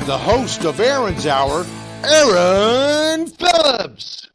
the host of Aaron's Hour, Aaron Phillips.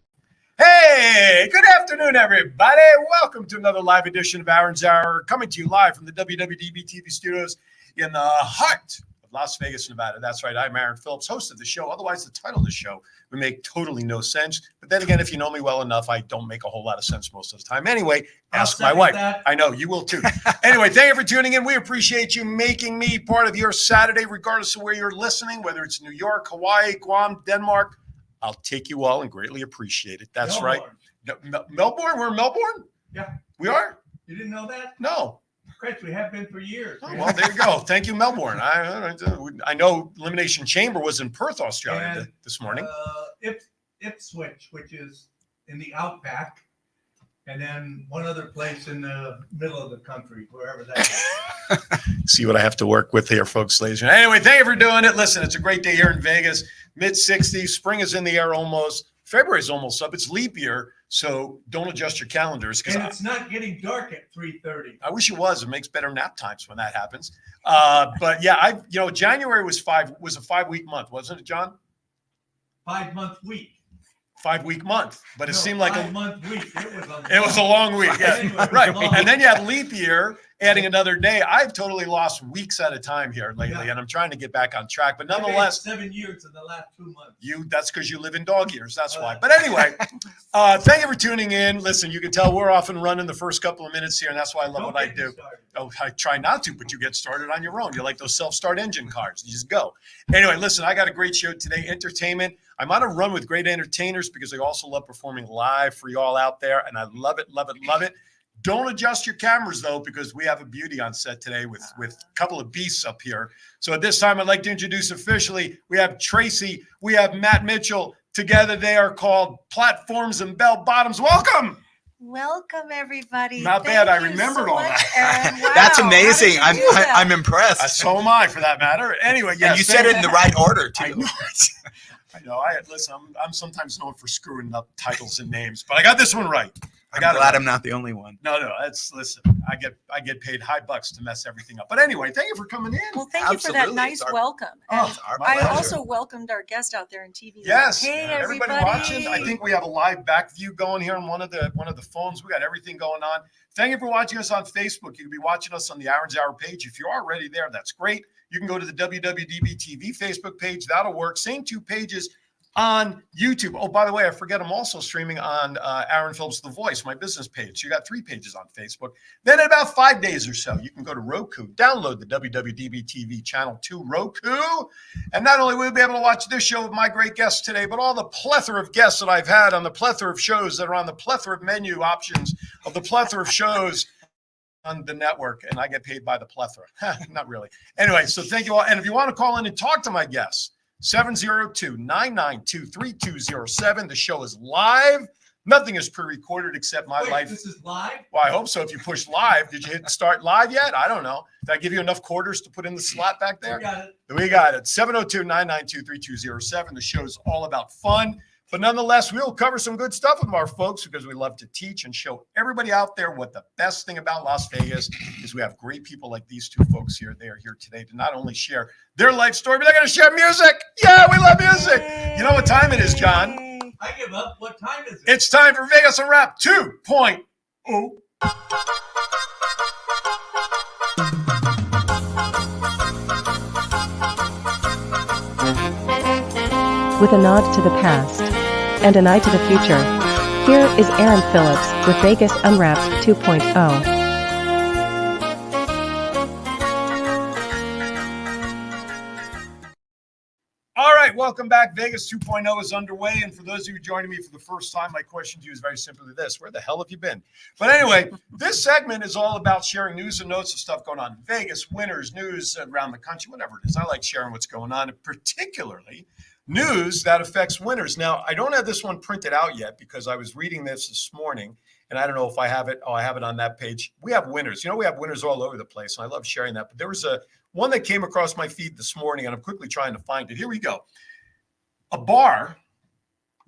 Hey, good afternoon, everybody. Welcome to another live edition of Aaron's Hour, coming to you live from the WWDBTV studios in the heart of Las Vegas, Nevada. That's right. I'm Aaron Phillips, host of the show. Otherwise, the title of the show would make totally no sense. But then again, if you know me well enough, I don't make a whole lot of sense most of the time. Anyway, ask my wife. I know you will too. Anyway, thank you for tuning in. We appreciate you making me part of your Saturday, regardless of where you're listening, whether it's New York, Hawaii, Guam, Denmark. I'll take you all and greatly appreciate it. That's Melbourne. Right. Melbourne? We're in Melbourne? Yeah. We are? You didn't know that? No. Chris, we have been for years. Oh, well, there you go. Thank you, Melbourne. I know Elimination Chamber was in Perth, Australia this morning. Ipswich, which is in the outback, and then one other place in the middle of the country, wherever that is. See what I have to work with here, folks, ladies and gentlemen. Anyway, thank you for doing it. Listen, it's a great day here in Vegas. Mid-60s. Spring is in the air almost. February's almost up. It's leap year, so don't adjust your calendars. And it's not getting dark at 3:30. I wish it was. It makes better nap times when that happens. But yeah, January was a 5-week month, wasn't it, John? 5-month week. 5-week month, but it seemed like 5-month week. It was a long week. Yeah, anyway, right. And then you had leap year, adding another day. I've totally lost weeks at a time here lately, and I'm trying to get back on track. But nonetheless, 7 years in the last 2 months. That's because you live in dog years. That's why. But anyway, thank you for tuning in. Listen, you can tell we're off and running the first couple of minutes here, and that's why I love what I do. Oh, I try not to, but you get started on your own. You're like those self-start engine cars. You just go. Anyway, listen, I got a great show today. Entertainment. I'm on a run with great entertainers because I also love performing live for you all out there, and I love it, love it, love it. Don't adjust your cameras, though, because we have a beauty on set today with a couple of beasts up here. So at this time, I'd like to introduce officially, we have Tracy, we have Matt Mitchell. Together, they are called Platforms and Bell Bottoms. Welcome. Welcome, everybody. Not bad. I remembered all that. Wow. That's amazing. I'm impressed. So am I, for that matter. Anyway, yes. And you said it in the right order, too. I know. Listen, I'm sometimes known for screwing up titles and names, but I got this one right. I'm glad I'm not the only one. No. Listen. I get paid high bucks to mess everything up. But anyway, thank you for coming in. Well, thank you for that nice welcome. I also welcomed our guest out there in TV. Yes. Hey, everybody watching. I think we have a live back view going here on one of the phones. We got everything going on. Thank you for watching us on Facebook. You can be watching us on the Aaron's Hour page. If you're already there, that's great. You can go to the WWDBTV Facebook page. That'll work. Same 2 pages on YouTube. Oh, by the way, I forget, I'm also streaming on Aaron Phillips The Voice, my business page. So you got 3 pages on Facebook. Then in about 5 days or so, you can go to Roku, download the WWDBTV channel to Roku. And not only will you be able to watch this show with my great guests today, but all the plethora of guests that I've had on the plethora of shows that are on the plethora of menu options of the plethora of shows on the network, and I get paid by the plethora. Not really. Anyway, so thank you all. And if you want to call in and talk to my guests, 702-992-3207. The show is live. Nothing is pre-recorded except my life. This is live? Well, I hope so. If you push live, did you hit start live yet? I don't know. Did I give you enough quarters to put in the slot back there? We got it. 702-992-3207. The show is all about fun. But nonetheless, we'll cover some good stuff with our folks because we love to teach and show everybody out there what the best thing about Las Vegas is. We have great people like these 2 folks here. They are here today to not only share their life story, but they're going to share music. Yeah, we love music. You know what time it is, John? I give up. What time is it? It's time for Vegas Unwrapped 2.0. With a nod to the past and an eye to the future, here is Aaron Phillips with Vegas Unwrapped 2.0. All right, welcome back. Vegas 2.0 is underway. And for those of you joining me for the first time, my question to you is very simply this: where the hell have you been? But anyway, this segment is all about sharing news and notes of stuff going on in Vegas, winners, news around the country, whatever it is. I like sharing what's going on, and particularly news that affects winners. Now, I don't have this one printed out yet because I was reading this morning, and I don't know if I have it. Oh, I have it on that page. We have winners. We have winners all over the place, and I love sharing that. But there was one that came across my feed this morning, and I'm quickly trying to find it. Here we go. A bar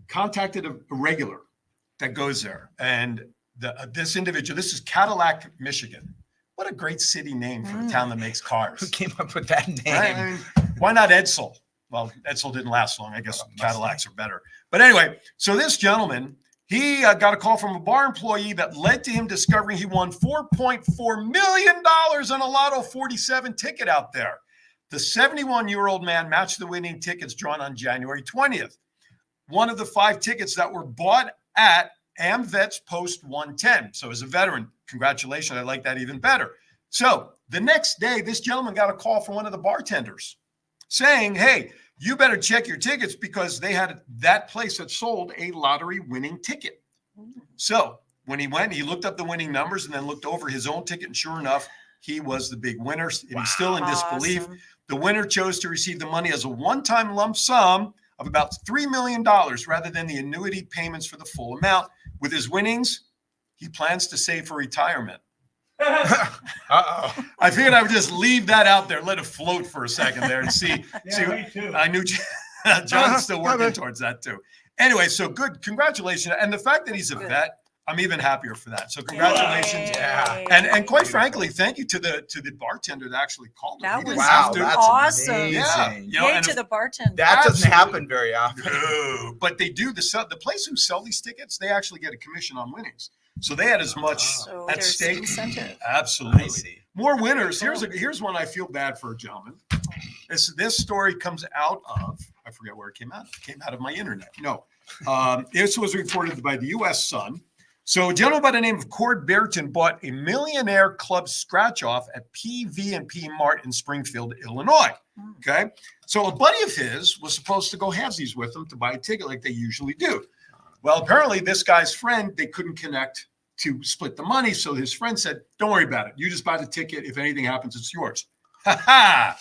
contacted a regular that goes there, and this individual, this is Cadillac, Michigan. What a great city name for a town that makes cars. Who came up with that name? Right? I mean, why not Edsel? Well, Edsel didn't last long. I guess Cadillacs are better. But anyway, so this gentleman, he got a call from a bar employee that led to him discovering he won $4.4 million on a Lotto 47 ticket out there. The 71-year-old man matched the winning tickets drawn on January 20th. One of the 5 tickets that were bought at AmVets Post 110. So as a veteran, congratulations. I like that even better. So the next day, this gentleman got a call from one of the bartenders saying, hey, you better check your tickets because they had that place that sold a lottery winning ticket. So when he went, he looked up the winning numbers and then looked over his own ticket. And sure enough, he was the big winner. And he's still in disbelief. Awesome. The winner chose to receive the money as a one-time lump sum of about $3 million rather than the annuity payments for the full amount. With his winnings, he plans to save for retirement. Uh-oh. I figured I would just leave that out there, let it float for a second there and see. Me too. I knew John's still working towards that too. Anyway, so good. Congratulations. And the fact that he's a vet, I'm even happier for that. So congratulations. Yay. And quite frankly, thank you to the bartender that actually called him. That He was didn't have to. that's awesome. amazing. Yeah. You know, Yay and to if- the bartender. That doesn't Absolutely. happen very often. No, but they do. The place who sell these tickets, they actually get a commission on winnings. So they had as much So at there's stake. incentive. Absolutely. I see. More winners. Here's one I feel bad for, gentlemen. This story comes out of, I forget where it came out of. It came out of my internet. No. This was reported by the U.S. Sun. So a gentleman by the name of Cord Bearton bought a Millionaire Club scratch-off at PV&P Mart in Springfield, Illinois. Okay. So a buddy of his was supposed to go halvesies with him to buy a ticket like they usually do. Well, apparently this guy's friend, they couldn't connect to split the money. So his friend said, don't worry about it. You just buy the ticket. If anything happens, it's yours. Ha ha.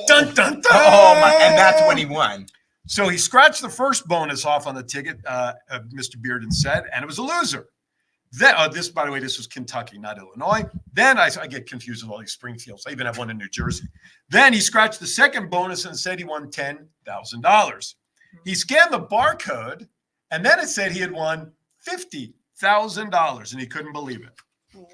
Dun, dun, dun. Oh, my. And that's when he won. So he scratched the first bonus off on the ticket, Mr. Bearden said, and it was a loser. Then, this, by the way, this was Kentucky, not Illinois. Then I get confused with all these Springfields. I even have one in New Jersey. Then he scratched the second bonus and said he won $10,000. He scanned the barcode, and then it said he had won $50,000, and he couldn't believe it.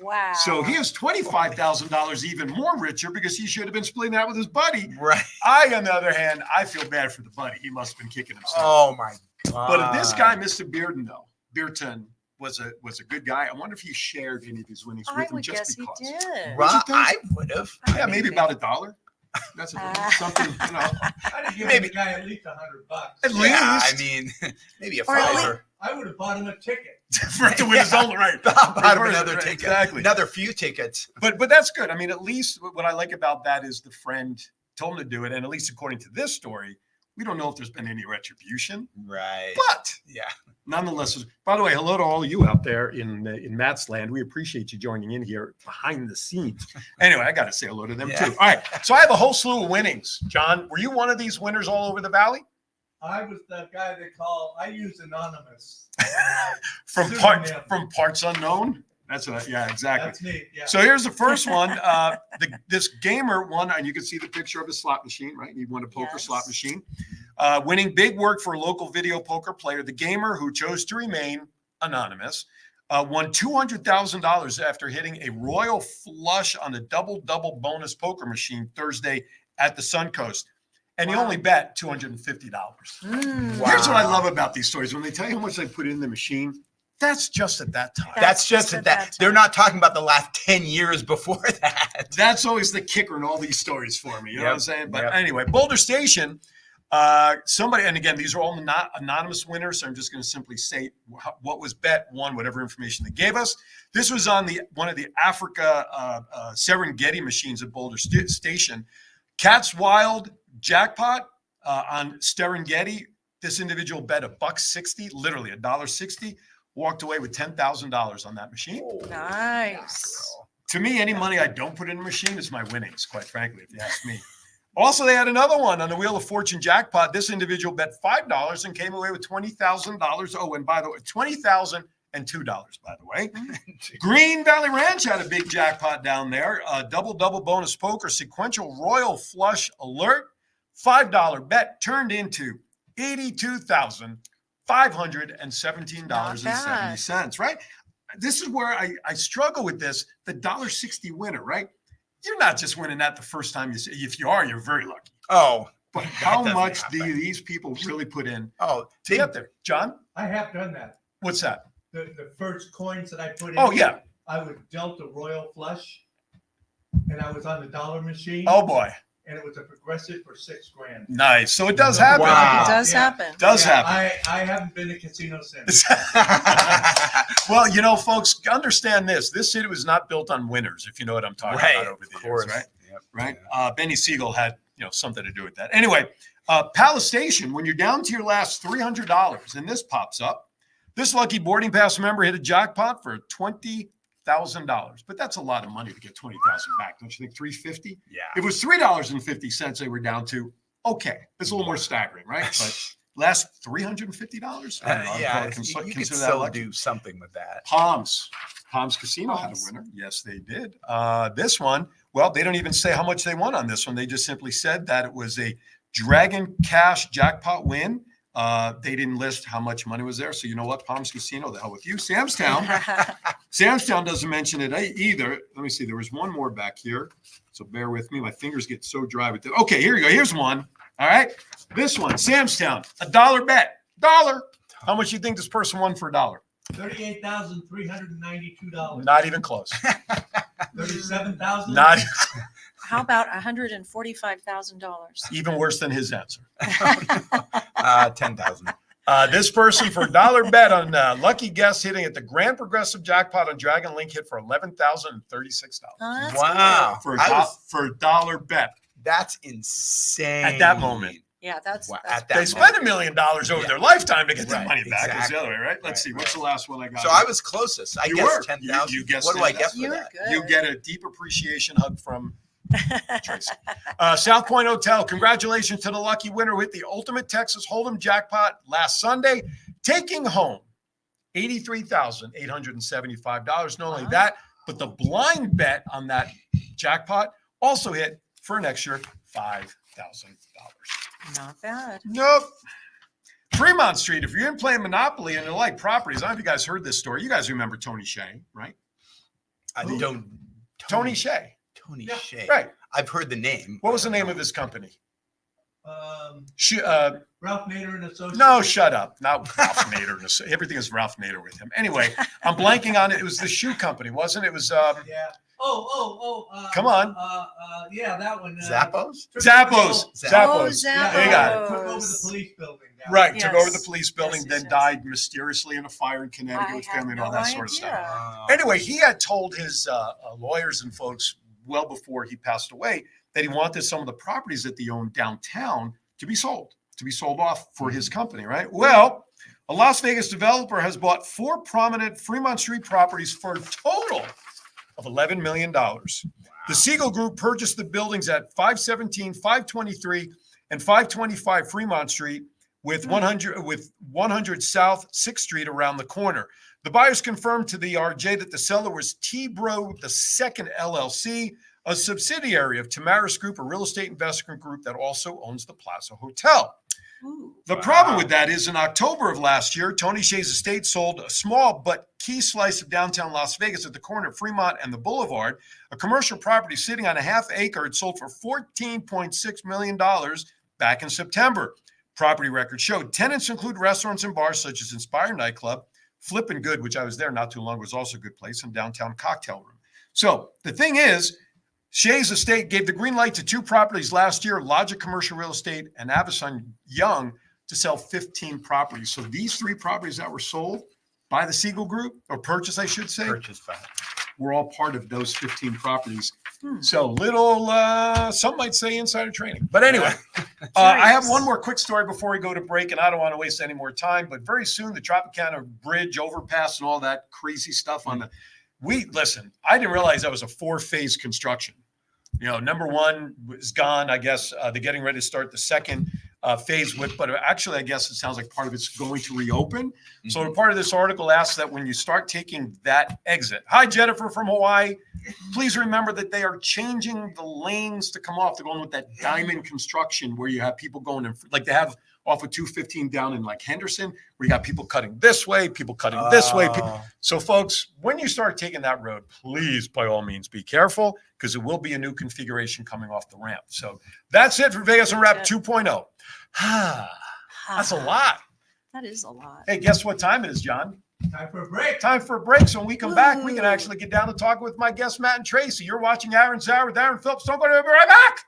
Wow. So he is $25,000 even more richer because he should have been splitting that with his buddy. Right. I, on the other hand, I feel bad for the buddy. He must have been kicking himself. Oh, my God. But if this guy, Mr. Bearden, though, Bearton, was a good guy, I wonder if he shared any of his winnings I with him would just guess because. he did. Right, I would have. Yeah, maybe about $1. That's something, you know. I'd give Maybe. the guy at least $100. At Yeah, least. I mean, maybe a Or at $5. I would have bought him a ticket. For to win his own, right. Bought him Right, another right, ticket. exactly. Another few tickets. But that's good. I mean, at least what I like about that is the friend told him to do it. And at least according to this story, we don't know if there's been any retribution. Right. But Yeah. nonetheless, by the way, hello to all of you out there in Matt's land. We appreciate you joining in here behind the scenes. Anyway, I got to say hello to them Yeah. too. All right. So I have a whole slew of winnings. John, were you one of these winners all over the valley? I was the guy they call, I use anonymous. From parts unknown? That's yeah, exactly. That's me, yeah. So here's the first one. This gamer won, and you can see the picture of his slot machine, right? He won a poker Yes. slot machine. Winning big work for a local video poker player. The gamer, who chose to remain anonymous, won $200,000 after hitting a royal flush on a double-double bonus poker machine Thursday at the Suncoast. And he Wow. only bet $250. Here's what I love about these stories. When they tell you how much they put in the machine, that's just at that time. That's just at that. They're not talking about the last 10 years before that. That's always the kicker in all these stories for me. You know what I'm saying? But Yep. anyway, Boulder Station, somebody, and again, these are all not anonymous winners. So I'm just going to simply say what was bet, won, whatever information they gave us. This was on one of the Africa Serengeti machines at Boulder Station. Cat's Wild jackpot on Serengeti. This individual bet $1.60, literally $1.60. Walked away with $10,000 on that machine. Nice. To me, any money I don't put in a machine is my winnings, quite frankly, if you ask me. Also, they had another one on the Wheel of Fortune jackpot. This individual bet $5 and came away with $20,000. Oh, and by the way, $20,002, by the way. Green Valley Ranch had a big jackpot down there. Double-double bonus poker, sequential royal flush alert. $5 bet turned into $82,517.70, right? This is where I struggle with this. The $1.60 winner, right? You're not just winning that the first time you see. If you are, you're very lucky. Oh, But how doesn't much do happen. these people really put in Oh, to get there? John, I have done that. what's that? The first coins that I put in. Oh, yeah. I was dealt a royal flush, and I was on the dollar machine. Oh, boy. And it was a progressive for $6,000. Nice. So it does happen. Wow. It does Yeah. happen. Does Yeah, happen. I haven't been to casino since. Well, folks, understand this. This city was not built on winners, if you know what I'm talking about over the years, right? Yep. Right. Yeah. Benny Siegel had, something to do with that. Anyway, Palace Station, when you're down to your last $300 and this pops up, this lucky boarding pass member hit a jackpot for $20,000. But that's a lot of money to get $20,000 back. Don't you think? $350? Yeah. If it was $3.50 they were down to, okay, it's a little more staggering, right? But last $350? I don't know, I'd Yeah, probably you consider could that still lucky. do something with that. Palms Casino had a Palms. winner. Yes, they did. This one, well, they don't even say how much they won on this one. They just simply said that it was a Dragon Cash jackpot win. They didn't list how much money was there. So you know what? Palms Casino, the hell with you. Samstown doesn't mention it either. Let me see. There was one more back here. So bear with me. My fingers get so dry with it. Okay, here you go. Here's one. All right. This one, Samstown, $1 bet. $1. How much do you think this person won for $1? $38,392. Not even close. $37,000. Not How about $145,000? even worse than his answer. 10,000. This person for $1 bet on lucky guess hitting at the Grand Progressive Jackpot on Dragon Link hit for $11,036 Oh, that's Wow. for a $1 bet. That's insane. At that moment. good. Yeah, that's Wow, that's at that They spent $1 million over Yeah. their lifetime to get their Right, money back. It's exactly. the other way, right? Let's see. Right, What's right. the last one I got? So I was closest. I You guessed were. 10,000. You guessed What do I 10,000. guess for You're that? good. You get a deep appreciation hug from Tracy. South Point Hotel, congratulations to the lucky winner with the Ultimate Texas Hold'em jackpot last Sunday, taking home $83,875. Not only Wow. that, but the blind bet on that jackpot also hit for an extra $5,000. not bad. Nope. Fremont Street, if you're in playing Monopoly and you like properties, I don't know if you guys heard this story. You guys remember Tony Shea, right? I don't. Tony Shea. Tony Yeah. Shea. Right. I've heard the name. What was the name of his company? Ralph Nader and Associates. No, shut up. Not Ralph Nader. Everything is Ralph Nader with him. Anyway, I'm blanking on it. It was the shoe company, wasn't it? It was Yeah. Come on. Yeah, that one. Zappos. Zappos? Oh, Zappos. Zappos. There you got Took over the police building. Now. Right. Took over the Yes. police building, Yes, then yes. died mysteriously in a fire in Connecticut I with had family and all no that sort of stuff. idea. Wow. Anyway, he had told his lawyers and folks well before he passed away that he wanted some of the properties that they owned downtown to be sold off for his company, right? Well, a Las Vegas developer has bought 4 prominent Fremont Street properties for a total of $11 million. The Siegel Group purchased the buildings at 517, 523, and 525 Fremont Street with 100 South 6th Street around the corner. The buyers confirmed to the RJ that the seller was T-Bro II LLC, a subsidiary of Tamaris Group, a real estate investment group that also owns the Plaza Hotel. Ooh. The Wow. problem with that is in October of last year, Tony Shea's estate sold a small but key slice of downtown Las Vegas at the corner of Fremont and the Boulevard, a commercial property sitting on a half acre. It sold for $14.6 million back in September. Property records showed tenants include restaurants and bars such as Inspire Nightclub, Flippin' Good, which I was there not too long ago, was also a good place, and Downtown Cocktail Room. So the thing is, Shea's estate gave the green light to 2 properties last year, Logic Commercial Real Estate and Avison Young, to sell 15 properties. So these 3 properties that were sold by the Siegel Group, or purchased, I should say, Purchase back. were all part of those 15 properties. Hmm. So little, some might say insider training. But anyway, I have one more quick story before we go to break, and I don't want to waste any more time. But very soon, the Tropicana Bridge overpass and all that crazy stuff on the listen, I didn't realize that was a 4-phase construction. Number 1 is gone. I guess they're getting ready to start the second phase with, but actually, I guess it sounds like part of it's going to reopen. So part of this article asks that when you start taking that exit, hi, Jennifer from Hawaii, please remember that they are changing the lanes to come off. They're going with that diamond construction where you have people going in, like they have off of 215 down in like Henderson, where you got people cutting this way, people cutting this way. So folks, when you start taking that road, please, by all means, be careful because it will be a new configuration coming off the ramp. So that's it for Vegas Unwrapped 2.0. That's a lot. That is a lot. Hey, guess what time it is, John? Time for a break. Time for a break. So when we come back, we can actually get down to talking with my guests, Matt and Tracy. You're watching Aaron's Hour with Aaron Phillips. Don't go to be right back.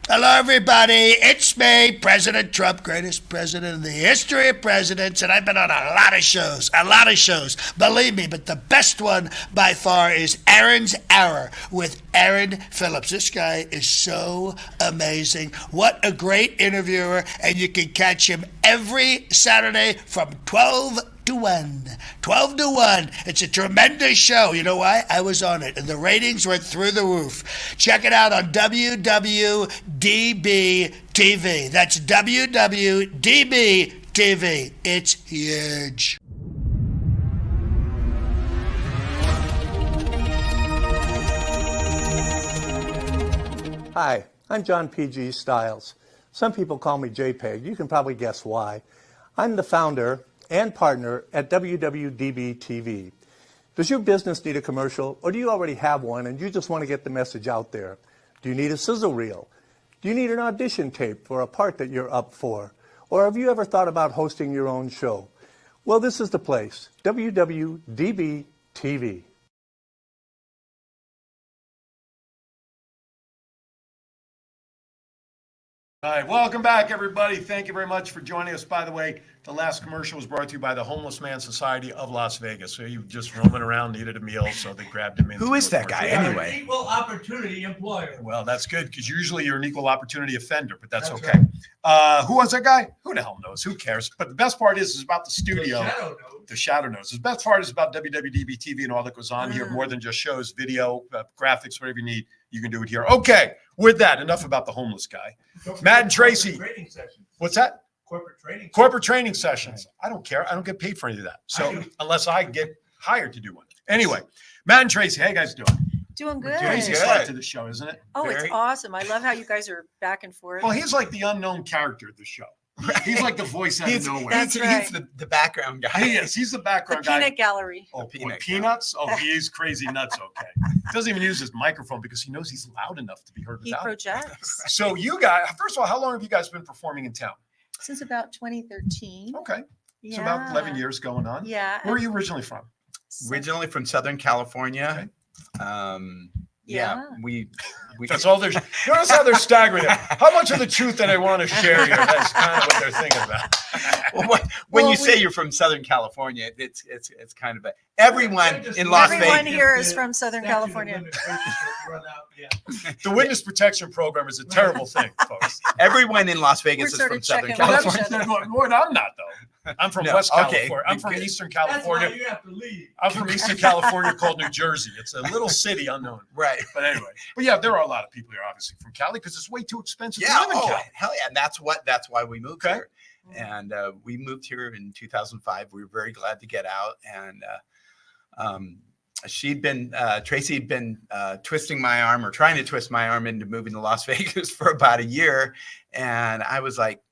Hello, everybody. It's me, President Trump, greatest president in the history of presidents, and I've been on a lot of shows, believe me, but the best one by far is Aaron's Hour with Aaron Phillips. This guy is so amazing. What a great interviewer, and you can catch him every Saturday from 12 to 1. 12 to 1. It's a tremendous show. You know why? I was on it, and the ratings went through the roof. Check it out on WWDBTV. That's WWDBTV. It's huge. Hi, I'm John P.G. Stiles. Some people call me JPEG. You can probably guess why. I'm the founder and partner at WWDBTV. Does your business need a commercial, or do you already have one and you just want to get the message out there? Do you need a sizzle reel? Do you need an audition tape for a part that you're up for? Or have you ever thought about hosting your own show? Well, this is the place, WWDBTV. All right, welcome back, everybody. Thank you very much for joining us. By the way, the last commercial was brought to you by the Homeless Man Society of Las Vegas. So you just roaming around, needed a meal, so they grabbed him in. Who is that guy anyway? Equal opportunity employer. Well, that's good because usually you're an equal opportunity offender, but that's okay. Right. Who was that guy? Who the hell knows? Who cares? But the best part is about the studio. The shadow knows. The best part is about WWDB-TV and all that goes on here. More than just shows, video, graphics, whatever you need, you can do it here. Okay, with that, enough about the homeless guy. Matt and Tracy. What's that? Corporate training sessions. I don't care. I don't get paid for any of that. So unless I get hired to do one. Anyway, Matt and Tracy, how you guys doing? Doing good. Tracy's like to the show, isn't it? Oh, it's awesome. I love how you guys are back and forth. Well, he's like the unknown character of the show. He's like the voice out of nowhere. He's the background guy. He is. He's the background guy. Peanut gallery. Oh, peanuts? Oh, he's crazy nuts. Okay. Doesn't even use his microphone because he knows he's loud enough to be heard without. He projects. So you guys, first of all, how long have you guys been performing in town? Since about 2013. Okay. So about 11 years going on. Yeah. Where are you originally from? Originally from Southern California. Okay. We that's all there's. Notice how they're staggering it. How much of the truth that I want to share here? That's kind of what they're thinking about. Well, when you say you're from Southern California, it's kind of everyone in Las Vegas. Everyone here is from Southern California. The witness protection program is a terrible thing, folks. Everyone in Las Vegas is from Southern California. Lord, I'm not though. I'm from West California. I'm from Eastern California. That's why you have to leave. I'm from Eastern California called New Jersey. It's a little city unknown. Right. But anyway. But yeah, there are a lot of people here, obviously, from Cali because it's way too expensive to live in Cali. Hell yeah. And that's why we moved here. And we moved here in 2005. We were very glad to get out. And Tracy had been twisting my arm or trying to twist my arm into moving to Las Vegas for about a year. And I was like,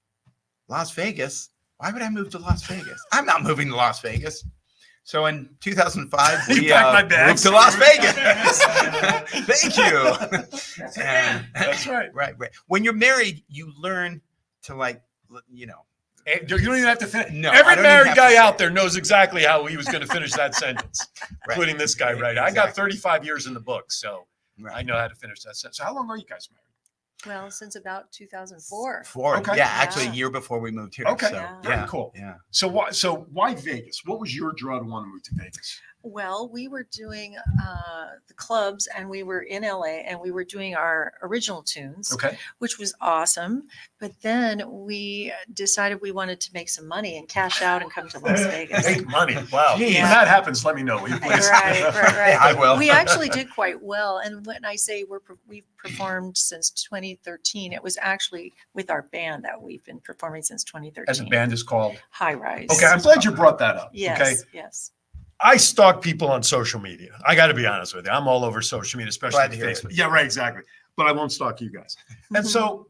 Las Vegas? Why would I move to Las Vegas? I'm not moving to Las Vegas. So in 2005, we moved to Las Vegas. Thank you. That's right. Right. When you're married, you learn to you don't even have to finish. No, every married guy out there knows exactly how he was going to finish that sentence, including this guy right now. I got 35 years in the book, so I know how to finish that sentence. So how long are you guys married? Well, since about 2004. Okay. Yeah, actually a year before we moved here. Okay. So, Very cool. Yeah. So why Vegas? What was your draw to want to move to Vegas? Well, we were doing the clubs and we were in LA and we were doing our original tunes, which was awesome. But then we decided we wanted to make some money and cash out and come to Las Vegas. Make money. Wow. When that happens, let me know. Will you please? Right. I will. We actually did quite well. And when I say we've performed since 2013, it was actually with our band that we've been performing since 2013. As a band is called? High Rise. Okay. I'm glad you brought that up. Yes. I stalk people on social media. I got to be honest with you. I'm all over social media, especially Facebook. Yeah, right. Exactly. but I won't stalk you guys. And so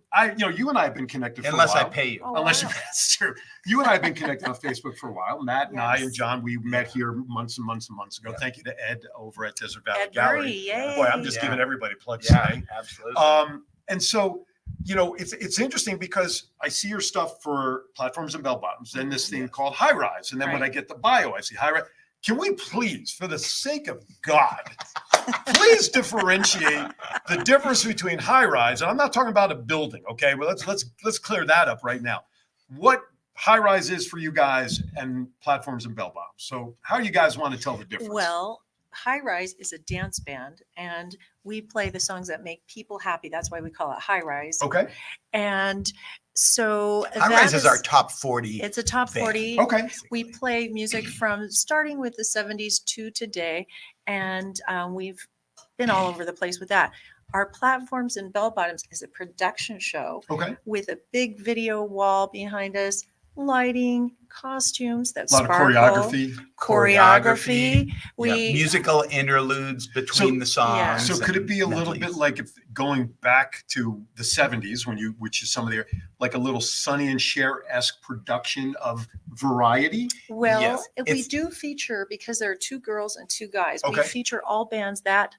you and I have been connected for Unless a while. I pay you. Oh, Unless wow. that's true. You and I have been connected on Facebook for a while. Matt and I Yes. and John, we met here months and months and months ago. Yeah. Thank you to Ed over at Desert Valley Ed Gallery. Murray, yay. Boy, I'm just Yeah. giving everybody plugs Yeah, today. absolutely. And so, it's interesting because I see your stuff for platforms and bell bottoms, then this thing called high rise. And then when I Right. get the bio, I see high rise. Can we please, for the sake of God, please differentiate the difference between high rise, and I'm not talking about a building, okay? Well, let's clear that up right now. What high rise is for you guys and platforms and bell bottoms. So how do you guys want to tell the difference? Well, High Rise is a dance band, and we play the songs that make people happy. That's why we call it High Rise. Okay. And so High that Rise is our top 40. It's a top band. 40. Okay. We play music from starting with the 70s to today, and we've been all over the place with that. Our Platforms and Bell Bottoms is a production show Okay. with a big video wall behind us, lighting, costumes that A lot sparkle, of choreography. We musical interludes between the songs. yeah. So could it be a little medleys. bit like if going back to the 70s which is some of the, like a little Sonny and Cher-esque production of variety? Well, Yes, if we it's- do feature, because there are 2 girls and 2 guys, we Okay. feature all bands that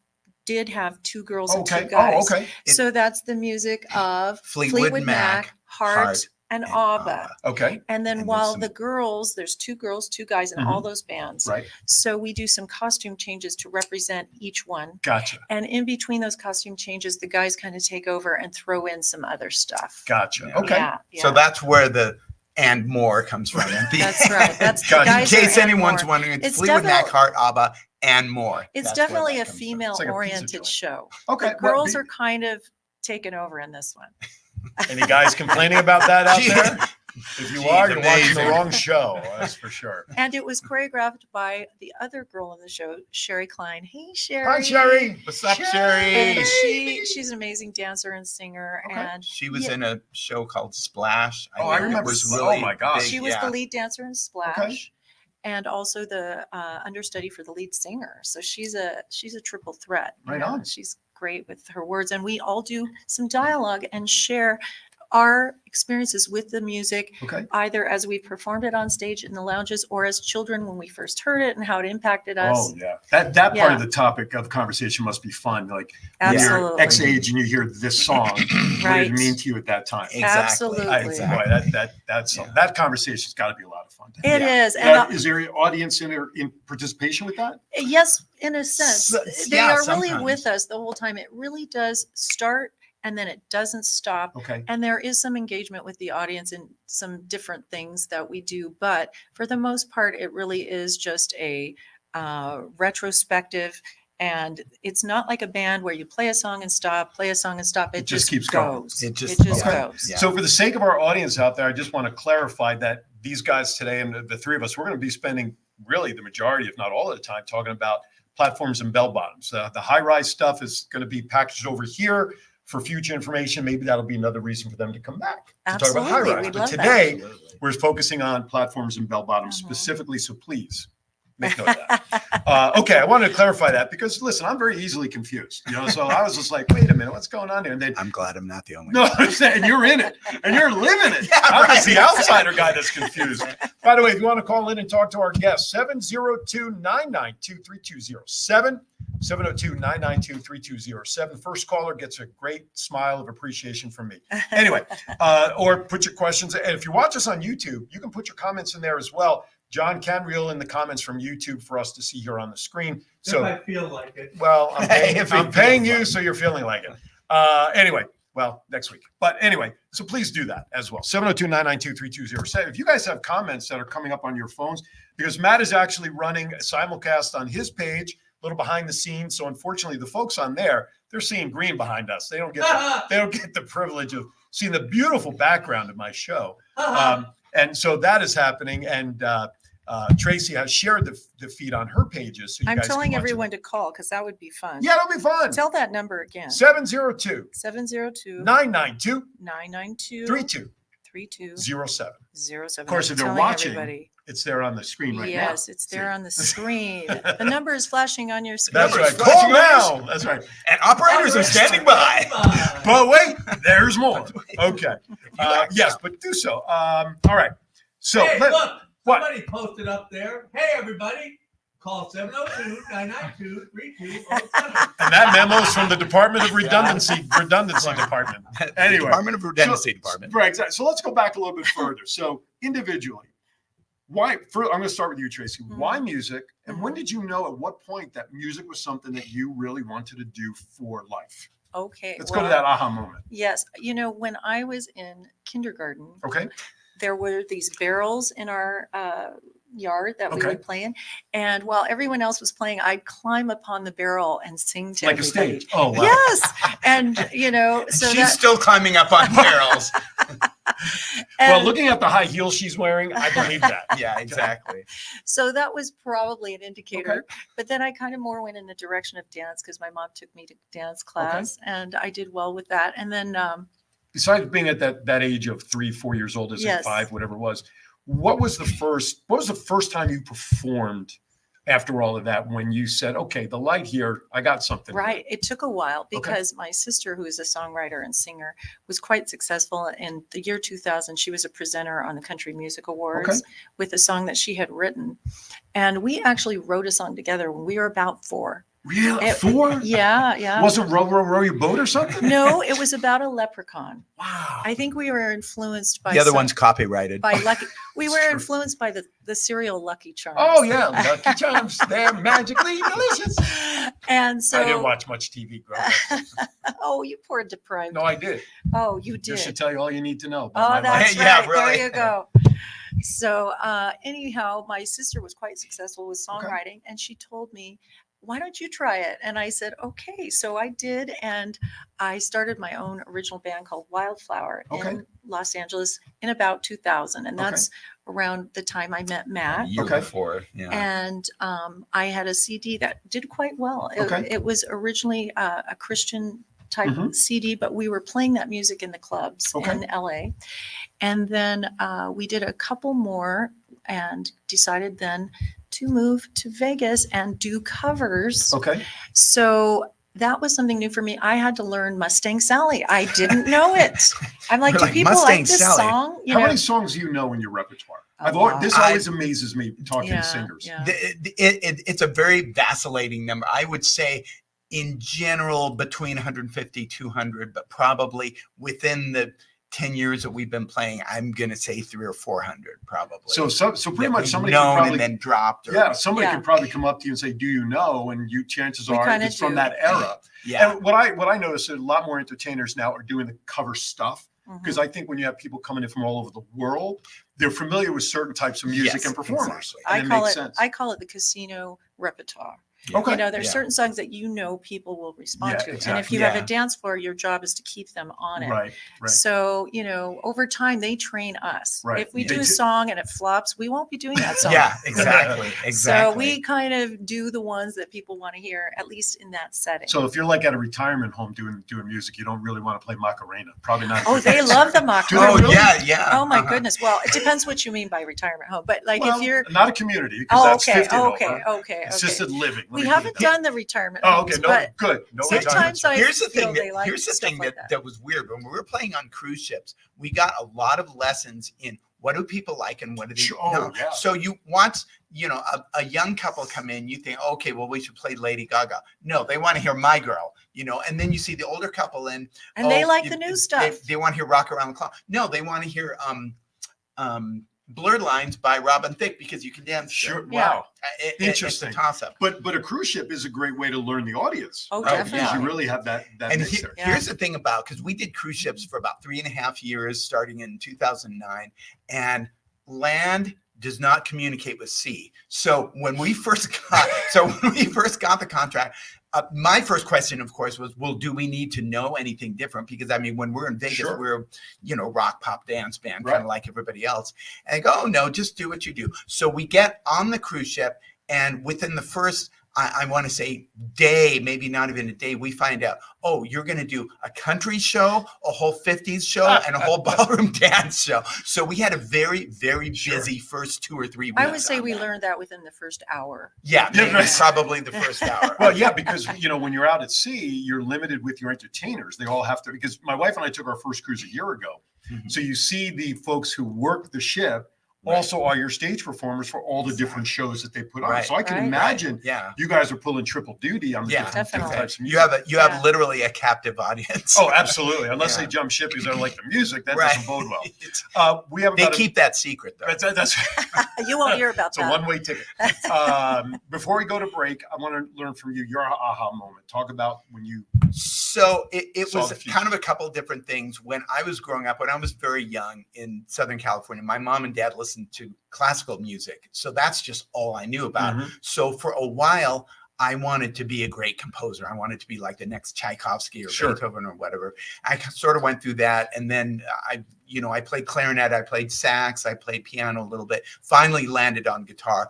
did have 2 girls and 2 Okay. guys. Oh, okay. So that's the music of Fleetwood Mac, Heart, Heart, and and ABBA. Okay. And then And while there's the girls, there's 2 girls, 2 guys in all those bands. Right. So we do some costume changes to represent each one. Gotcha. And in between those costume changes, the guys kind of take over and throw in some other stuff. Gotcha. Yeah. Okay. Yeah, So yeah. that's where the and more comes from. At the That's end. right. That's the Gotcha. In guys case are and anyone's more. wondering, it's It's Fleetwood Mac, definitely- Heart, ABBA, and more. It's That's where definitely that a comes from. female-oriented joint. show. Okay. The girls are kind of taken over in this one. Any guys complaining about that out She- there? If you She's are, you're watching the amazing. wrong show. That's for sure. And it was choreographed by the other girl in the show, Sherry Klein. Hey, Sherry. Hi, Sherry. What's up, And Sherry? she's an amazing dancer and singer. Okay. And She was yeah, in a show called Splash. Oh, I think it remember. was Oh really my gosh. big, she was yeah. the lead dancer in Splash. And also the understudy for the lead singer. So she's a triple threat. you Right know. on. She's great with her words. And we all do some dialogue and share our experiences with the music, Okay. either as we performed it on stage in the lounges or as children when we first heard it and how it impacted us. Oh yeah. That part Yeah. of the topic of the conversation must be fun. Like when you're Absolutely. X age and you hear this song, what did Right. it mean to you at that time? Exactly. Absolutely. Boy, that's Yeah. that conversation's got to be a lot of fun. It Yeah. is. And Now, is there an audience in participation with that? yes, in a sense, they yeah, are really sometimes. with us the whole time. It really does start and then it doesn't stop. Okay. And there is some engagement with the audience in some different things that we do. But for the most part, it really is just a retrospective. And it's not like a band where you play a song and stop, play a song and stop. It just keeps going. goes. It just- Okay. goes. Yeah. So for the sake of our audience out there, I just want to clarify that these guys today and the 3 of us, we're going to be spending really the majority, if not all of the time, talking about platforms and bell bottoms. The high rise stuff is going to be packaged over here for future information. Maybe that'll be another reason for them to come back to talk about high Absolutely. rise. We'd But love that. today we're focusing on platforms and bell bottoms Mhm. specifically. So please make note of that. Okay, I wanted to clarify that because listen, I'm very easily confused. So I was just like, wait a minute, what's going on here? And then I'm glad I'm not the only no, one. I'm saying you're in it and you're living it. Yeah, I'm just the right. outsider guy that's confused. By the way, if you want to call in and talk to our guests, 702-992-3207, 702-992-3207. First caller gets a great smile of appreciation from me. Anyway, or put your questions. And if you watch us on YouTube, you can put your comments in there as well. John can reel in the comments from YouTube for us to see here on the screen. So if I feel like it. well, I'm paying, If it I'm paying feels you, like so you're feeling like it. Anyway, well, next week. But anyway, so please do that as well. 702-992-3207. If you guys have comments that are coming up on your phones, because Matt is actually running a simulcast on his page, a little behind the scenes. So unfortunately, the folks on there, they're seeing green behind us. They don't get the privilege of seeing the beautiful background of my show. And so that is happening. And Tracy has shared the feed on her pages. So you I'm guys can telling watch it. everyone to call because that would be fun. Yeah, it'll be fun. Tell that number again. 702 702 992 992 32. 32 07. 07. Of course, I'm if they're telling watching, everybody. it's there on the screen right now. Yes, it's there on the screen. The number is flashing on your screen. That's right. Flashing Call on now. That's right. And operators are standing by. But wait, there's more. Okay. Yes, but do so. All right. So Hey, look, what? somebody posted up there. Hey, everybody, call 702-992-3207. And that memo's from the Department of Redundancy Department. Anyway, Department of Redundancy Department. Right, exactly. So let's go back a little bit further. So individually, I'm going to start with you, Tracy. Why music? And when did you know at what point that music was something that you really wanted to do for life? Okay. Let's go to that aha moment. Yes. When I was in kindergarten, Okay. there were these barrels in our yard that we would play in. And while everyone else was playing, I'd climb upon the barrel and sing to like everybody. A stage. Oh, wow. Yes. And, so she's still climbing up on barrels. Well, looking at the high heels she's wearing, I believe that. Yeah, exactly. So that was probably an indicator. Okay. But then I kind of more went in the direction of dance because my mom took me to dance class and I did well with that. And then besides being at that age of 3, 4 years old, Yes. 5, whatever it was, what was the first time you performed after all of that when you said, okay, the light here, I got something. Right. It took a while because my sister, who is a songwriter and singer, was quite successful. In the year 2000, she was a presenter on the Country Music Awards with a song that she had written. And we actually wrote a song together when we were about 4. Really? 4? Yeah, yeah. Was it row your boat or something? No, it was about a leprechaun. Wow. I think we were influenced by The other one's copyrighted. by Lucky. We were influeed by the cereal Lucky Charms. Oh yeah, Lucky Charms. They're magically delicious. And so I didn't watch much TV growing up. Oh, you poor deprived. No, I did. Oh, you did. This should tell you all you need to know. Oh, that's right. Yeah, really. There you go. So anyhow, my sister was quite successful with songwriting, and she told me, why don't you try it? And I said, okay. So I did. And I started my own original band called Wildflower in Los Angeles in about 2000. And that's around the time I met Matt. A year before. Yeah. And I had a CD that did quite well. It was originally a Christian type CD, but we were playing that music in the clubs in LA. And then we did a couple more and decided then to move to Vegas and do covers. Okay. So that was something new for me. I had to learn Mustang Sally. I didn't know it. I'm like, do people Mustang like this Sally. song? How many songs do you know in your repertoire? This always amazes me talking to singers. Yeah. It's a very vacillating number. I would say in general between 150, 200, but probably within the 10 years that we've been playing, I'm going to say 300 or 400 probably. So pretty much somebody known could probably, and then dropped. Somebody could probably come up to you and say, do you know? And chances are it's from that era. Yeah. And what I noticed is a lot more entertainers now are doing the cover stuff. Because I think when you have people coming in from all over the world, they're familiar with certain types of music and performers. Exactly. I call it the casino repertoire. Okay. There's certain songs that people will respond to. Exactly. And if you have a dance floor, your job is to keep them on it. Right. So, over time, they train us. Right. If we do a song and it flops, we won't be doing that song. Yeah, exactly. So we kind of do the ones that people want to hear, at least in that setting. So if you're like at a retirement home doing music, you don't really want to play Macarena. Probably not. Oh, they love the Macarena. Do they really? Yeah. Oh my goodness. Well, it depends what you mean by retirement home. But if you're not a community, because that's 50 and over. Okay. Assisted living. We haven't done the retirement. Oh, okay. homes, No, but good. No sometimes retirement. Here's the thing. like Here's the thing like that was weird. When we were playing on cruise ships, we got a lot of lessons in what do people like and what do they know. Yeah. So you want, a young couple come in, you think, okay, well, we should play Lady Gaga. No, they want to hear My Girl, and then you see the older couple in. And they like the new stuff. They want to hear Rock Around the Clock. No, they want to hear Blurred Lines by Robin Thicke because you can dance. Sure. Yeah. Wow. Interesting. It's a toss-up. But a cruise ship is a great way to learn the audience. Oh, right? definitely. Because you really have that And mix there. here's the thing because we did cruise ships for about 3.5 years, starting in 2009, and land does not communicate with sea. So when we first got the contract, my first question, of course, was, well, do we need to know anything different? Because when we're in Vegas, we're, rock, pop, dance band, kind of like everybody else. And I go, oh no, just do what you do. So we get on the cruise ship, and within the first, I want to say day, maybe not even a day, we find out, oh, you're going to do a country show, a whole 50s show, and a whole ballroom dance show. So we had a very, very busy first 2 or 3 weeks. I would say we learned that within the first hour. Yeah, probably the first hour. Well, yeah, because, when you're out at sea, you're limited with your entertainers. They all have to, because my wife and I took our first cruise a year ago. Mm-hmm. So you see the folks who work the ship also are your stage performers for all the different shows that they put on. So I can imagine you guys are pulling triple duty on the different types of music. You have literally a captive audience. Oh, absolutely. Unless they jump ship because they don't like the music, that doesn't bode well. They keep that secret, though. That's you won't hear about that. It's a one-way ticket. Before we go to break, I want to learn from you your aha moment. Talk about when you... So it was kind of a couple different things. When I was growing up, when I was very young in Southern California, my mom and dad listened to classical music. So that's just all I knew about. Mm-hmm. So for a while, I wanted to be a great composer. I wanted to be like the next Tchaikovsky or Beethoven or whatever. I sort of went through that. And then I played clarinet, I played sax, I played piano a little bit, finally landed on guitar.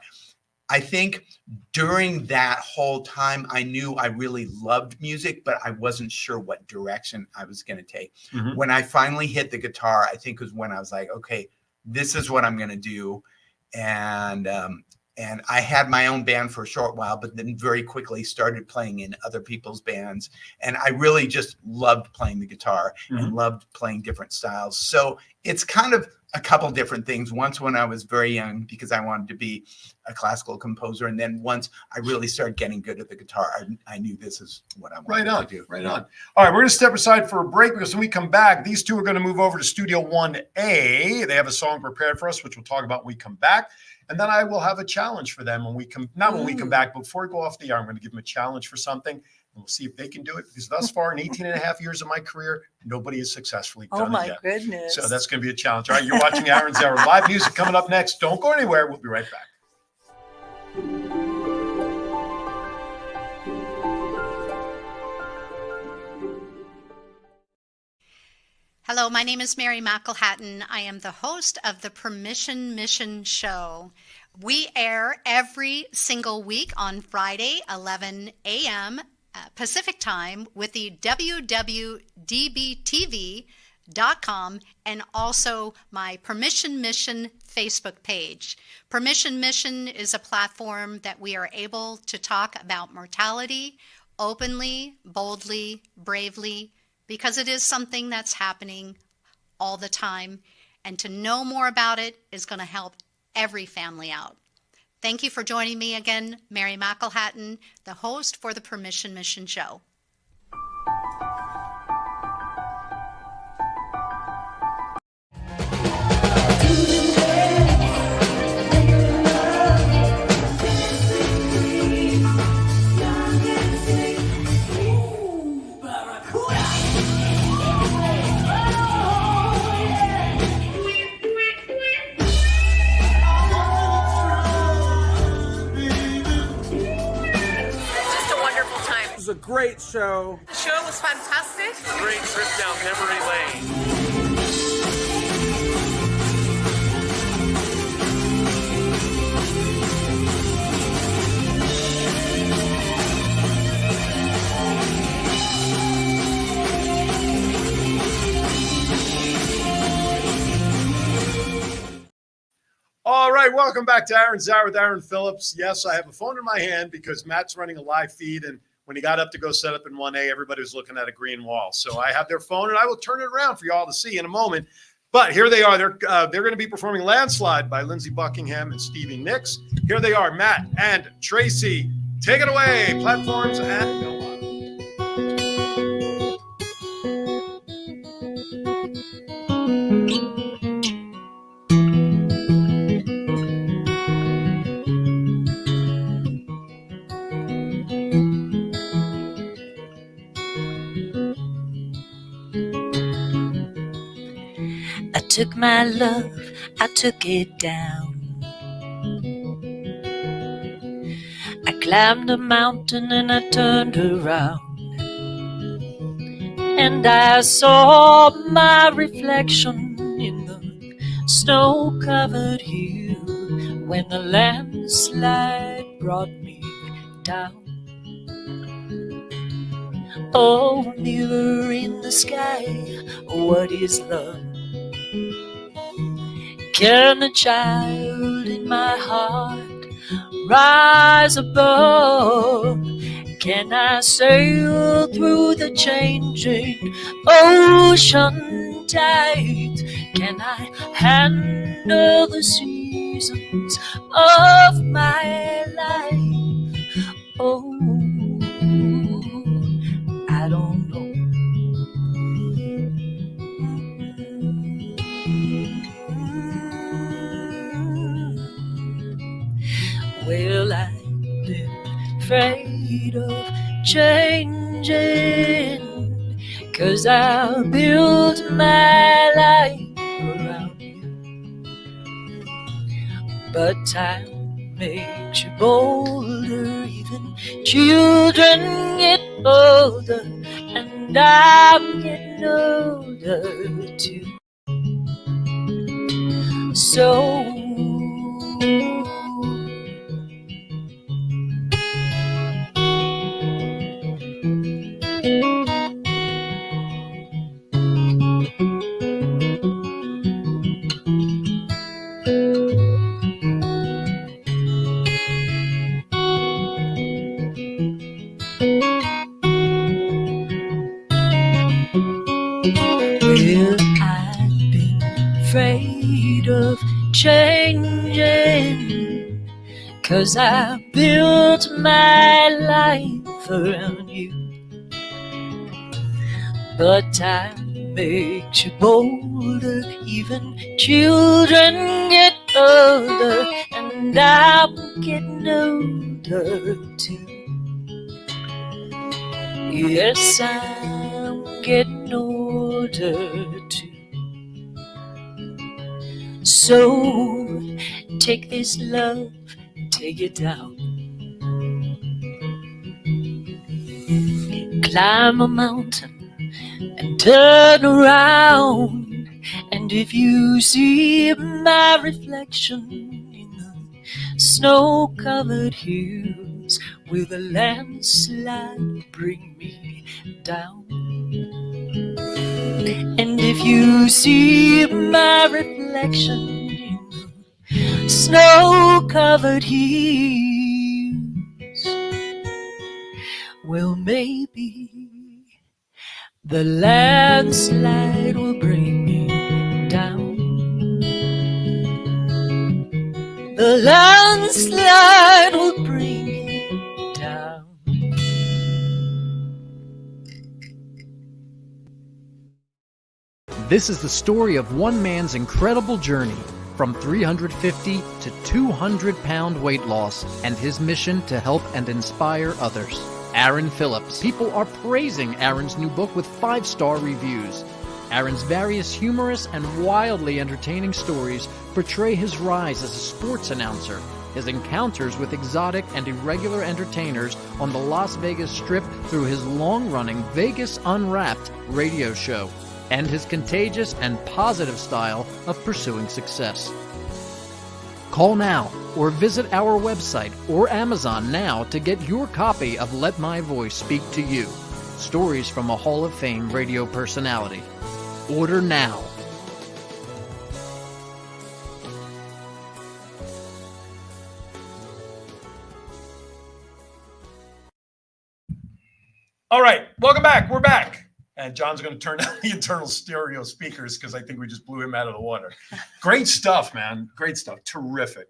I think during that whole time, I knew I really loved music, but I wasn't sure what direction I was going to take. Mm-hmm. When I finally hit the guitar, I think was when I was like, okay, this is what I'm going to do. And I had my own band for a short while, but then very quickly started playing in other people's bands. And I really just loved playing the guitar and loved playing different styles. So it's kind of a couple different things. Once when I was very young, because I wanted to be a classical composer. And then once I really started getting good at the guitar, I knew this is what I wanted to do. Right on. All right, we're going to step aside for a break because when we come back, these two are going to move over to Studio 1A. They have a song prepared for us, which we'll talk about when we come back. And then I will have a challenge for them when we come, not when we come back, but before we go off the air, I'm going to give them a challenge for something. And we'll see if they can do it. Because thus far in 18 and a half years of my career, nobody has successfully done it yet. Oh, my goodness. So that's going to be a challenge. All right, you're watching Aaron's Hour. Live music coming up next. Don't go anywhere. We'll be right back. Hello, my name is Mary McElhatton. I am the host of the Permission Mission Show. We air every single week on Friday, 11 a.m. Pacific Time with the WWDBTV.com and also my Permission Mission Facebook page. Permission Mission is a platform that we are able to talk about mortality openly, boldly, bravely, because it is something that's happening all the time. And to know more about it is going to help every family out. Thank you for joining me again, Mary McElhatton, the host for the Permission Mission Show. A great show. The show was fantastic. Great trip down memory lane. All right, welcome back to Aaron's Hour with Aaron Phillips. Yes, I have a phone in my hand because Matt's running a live feed, and when he got up to go set up in 1A, everybody was looking at a green wall. So I have their phone, and I will turn it around for you all to see in a moment. But here they are. They're going to be performing Landslide by Lindsey Buckingham and Stevie Nicks. Here they are, Matt and Tracy. Take it away, platforms and go on. Took my love, I took it down. I climbed a mountain and I turned around, and I saw my reflection in the snow-covered hill when the landslide brought me down. Oh, mirror in the sky, what is love? Can a child in my heart rise above? Can I sail through the changing ocean tides? Can I handle the seasons of my life? Oh, I don't know. Well, I've been afraid of changing, 'cause I built my life around you. But time makes you bolder, even children get older, and I'm getting older too. So well, I've been afraid of changing, 'cause I built my life around you. But time makes you bolder, even children get older, and I'm getting older too. Yes, I'm getting older too. So take this love, take it down. Climb a mountain and turn around, and if you see my reflection in the snow-covered hills, will the landslide bring me down? And if you see my reflection in the snow-covered hills, well, maybe the landslide will bring me down. The landslide will bring me down. This is the story of one man's incredible journey from 350 to 200-pound weight loss and his mission to help and inspire others. Aaron Phillips. People are praising Aaron's new book with 5-star reviews. Aaron's various humorous and wildly entertaining stories portray his rise as a sports announcer, his encounters with exotic and irregular entertainers on the Las Vegas Strip through his long-running Vegas Unwrapped radio show, and his contagious and positive style of pursuing success. Call now or visit our website or Amazon now to get your copy of Let My Voice Speak to You, stories from a Hall of Fame radio personality. Order now. All right, welcome back. We're back. And John's going to turn down the internal stereo speakers because I think we just blew him out of the water. Great stuff, man. Great stuff. Terrific.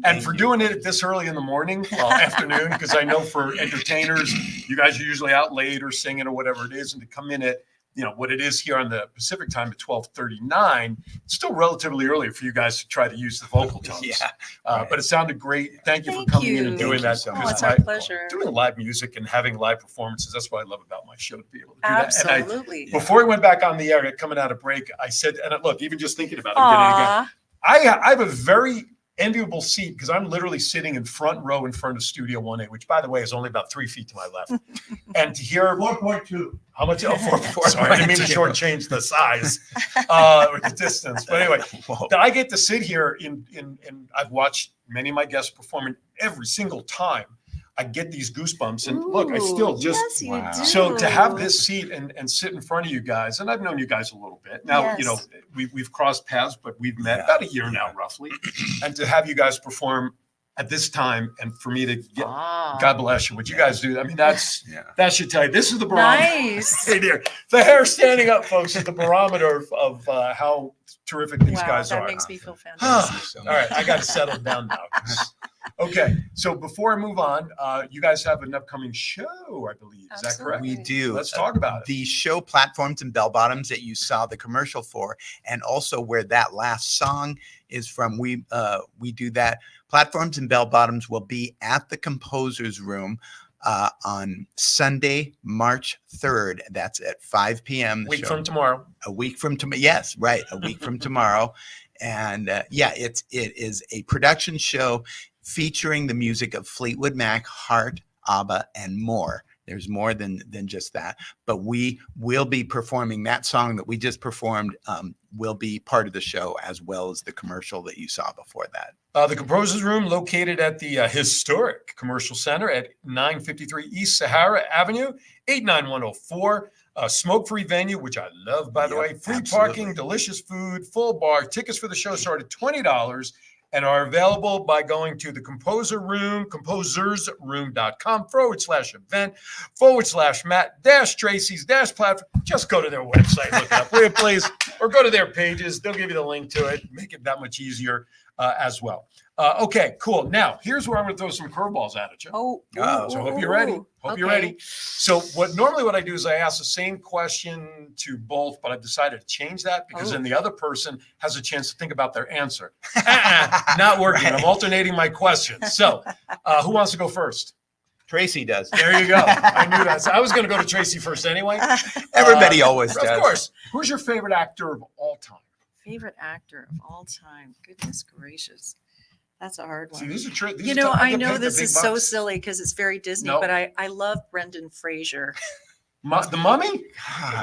And for doing it this early in the morning, afternoon, because I know for entertainers, you guys are usually out late or singing or whatever it is, and to come in at, you know, what it is here on the Pacific time at 12:39, it's still relatively early for you guys to try to use the vocal tones. Yeah. But it sounded great. Thank you for coming in and doing that. Oh, it's our pleasure. Doing live music and having live performances, that's what I love about my show, to be able to do Absolutely. that. And before we went back on the air, coming out of break, I said, and look, even just thinking about it, I'm getting it again. I have a very enviable seat because I'm literally sitting in front row in front of Studio 1A, which, by the way, is only about 3 feet to my left. And to hear 4.2. How much? Oh, 4.2. Sorry, I didn't mean to shortchange the size or the distance. But anyway, that I get to sit here in I've watched many of my guests perform, and every single time I get these goosebumps. And look, I still just yes, you do. so to have this seat and sit in front of you guys, and I've known you guys a little bit now. You know, we've crossed paths, but we've met about a year now, roughly. And to have you guys perform at this time, and for me to get, God bless you, what you guys do. I mean, that should tell you. This is the barometer. Nice. Hey, dear. The hair standing up, folks, is the barometer of how terrific these guys are. That makes me feel fantastic. All right, I got to settle down now. Okay, so before I move on, you guys have an upcoming show, I believe. Is that correct? We do. Let's talk about it. The show Platforms and Bell Bottoms that you saw the commercial for, and also where that last song is from. We do that. Platforms and Bell Bottoms will be at the Composers Room on Sunday, March 3rd. That's at 5 p.m. A week from tomorrow. A week from tomorrow. Yes, right. A week from tomorrow. And it is a production show featuring the music of Fleetwood Mac, Heart, ABBA, and more. There's more than just that. But we will be performing that song that we just performed will be part of the show, as well as the commercial that you saw before that. The Composers Room, located at the historic Commercial Center at 953 East Sahara Avenue, 89104. Smoke-free venue, which I love, by the way. Free parking, delicious food, full bar. Tickets for the show start at $20 and are available by going to the Composer Room, composersroom.com/event/Matt-Tracy's-platform. Just go to their website, look it up, please, or go to their pages. They'll give you the link to it, make it that much easier as well. Okay, cool. Now, here's where I'm going to throw some curveballs at you. So hope you're ready. Hope you're ready. So normally what I do is I ask the same question to both, but I've decided to change that because then the other person has a chance to think about their answer. Not working. I'm alternating my questions. So who wants to go first? Tracy does. There you go. I knew that. So I was going to go to Tracy first anyway. Everybody always does. Of course. Who's your favorite actor of all time? Favorite actor of all time. Goodness gracious. That's a hard one. See, these are I know this is so silly because it's very Disney, but I love Brendan Fraser. The Mummy?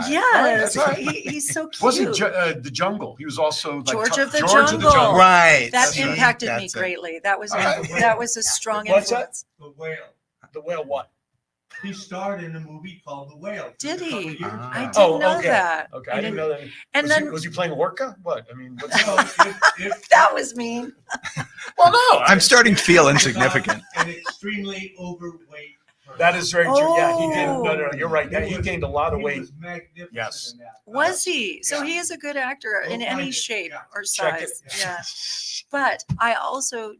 Yes. Right. He's so cute. Wasn't The Jungle? He was also like George of the Jungle. Jungle. Right. That impacted me greatly. That was a strong influence. What's that? The Whale. The Whale what? He starred in a movie called The Whale. Did he? I didn't know okay. that. Okay, I didn't know that. And was he playing Orca? What? I mean, what's that was mean. Well, no. I'm starting to feel insignificant. An extremely overweight person. That is very true. Yeah, he did. No, you're right. He gained a lot of weight. He was magnificent in that. Was he? So he is a good actor in any shape or size. Yeah. But I also,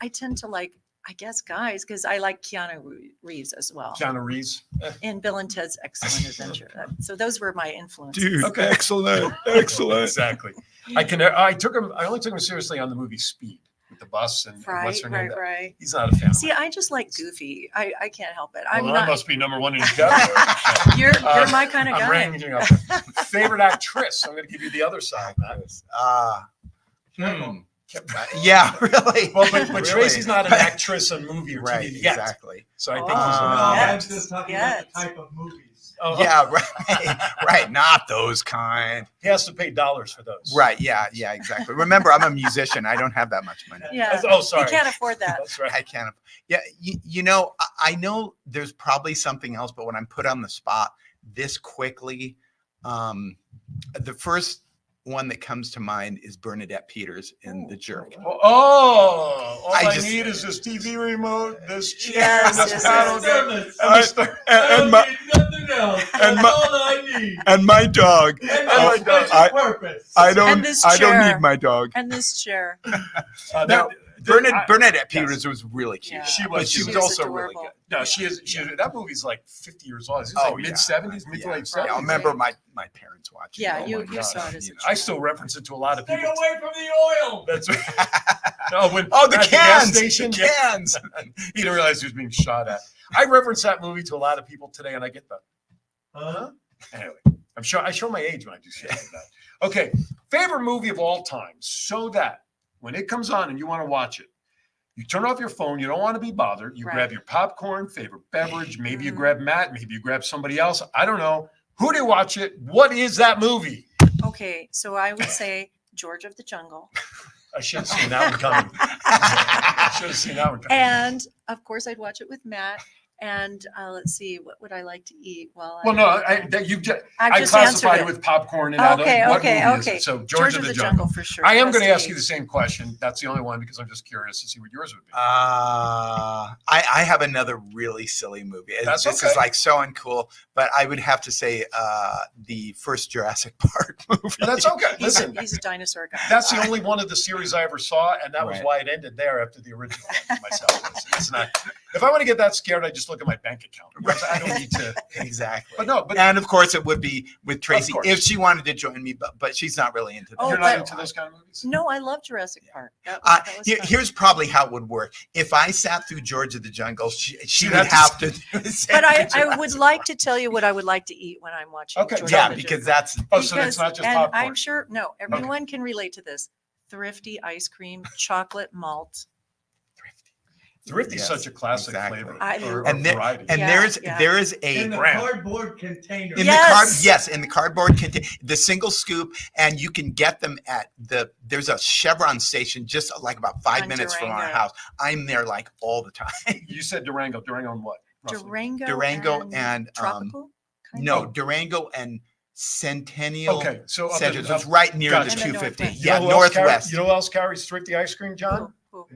I tend to like, I guess, guys, because I like Keanu Reeves as well. Keanu Reeves. In Bill and Ted's Excellent Adventure. So those were my influences. Dude, okay. Excellent. Exactly. I only took him seriously on the movie Speed with the bus and what's her name. Right. He's not a fan. See, I just like Goofy. I can't help it. That must be number one in his category. You're my kind of guy. I'm ranging up. Favorite actress. I'm going to give you the other side. Yeah, really. Well, but Tracy's not an actress on movie or TV yet. Exactly. So I think I'm just talking about the type of movies. Yeah, right. Not those kind. He has to pay dollars for those. Right. Yeah, exactly. Remember, I'm a musician. I don't have that much money. Yeah. Sorry. You can't afford that. That's right. I can't. Yeah. I know there's probably something else, but when I'm put on the spot this quickly, the first one that comes to mind is Bernadette Peters in The Jerk. All I need is this TV remote, this chair, and this paddle game, and my dog. I don't need my dog. And this chair. Bernadette Peters was really cute. Yeah. She was also really good. No, she is. That movie's like 50 years old. It's like mid-70s, mid to late 70s. I remember my parents watching. Yeah, you saw it as a child. I still reference it to a lot of people. Stay away from the oil. That's right. The cans. gas station. Cans. He didn't realize he was being shot at. I reference that movie to a lot of people today, and I get the. Anyway, I show my age when I do shit like that. Okay, favorite movie of all time, so that when it comes on and you want to watch it, you turn off your phone. You don't want to be bothered. You grab your popcorn, favorite beverage. Maybe you grab Matt. Maybe you grab somebody else. I don't know. Who do you watch it? What is that movie? Okay, so I would say George of the Jungle. I should have seen that one coming. I should have seen that one coming. And of course, I'd watch it with Matt. And let's see, what would I like to eat while Well, no, I classified it with popcorn and okay. What movie is it? So George of the Jungle for sure. I am going to ask you the same question. That's the only one because I'm just curious to see what yours would be. I have another really silly movie. This is like so uncool, but I would have to say the first Jurassic Park movie. That's okay. Listen, he's a dinosaur guy. That's the only one of the series I ever saw, and that was why it ended there after the original one myself. It's not. If I want to get that scared, I just look at my bank account. I don't need to. Exactly. But and of course it would be with Tracy if she wanted to join me, but she's not really into that. You're not into those kind of movies? No, I love Jurassic Park. Here's probably how it would work. If I sat through George of the Jungle, she would have to. But I would like to tell you what I would like to eat when I'm watching. Okay. George Because that's. So it's not just and popcorn. I'm sure everyone can relate to this. Thrifty ice cream, chocolate malt. Thrifty is such a classic flavor. And there is a in the cardboard container. In the cardboard container, the single scoop, and you can get them at there's a Chevron station just like about 5 minutes from our house. I'm there like all the time. You said Durango. Durango and what? Roughly? Durango and tropical? Durango and Centennial. Okay, so it's right near the 250. Yeah, northwest. You know who else carries Thrifty ice cream, John?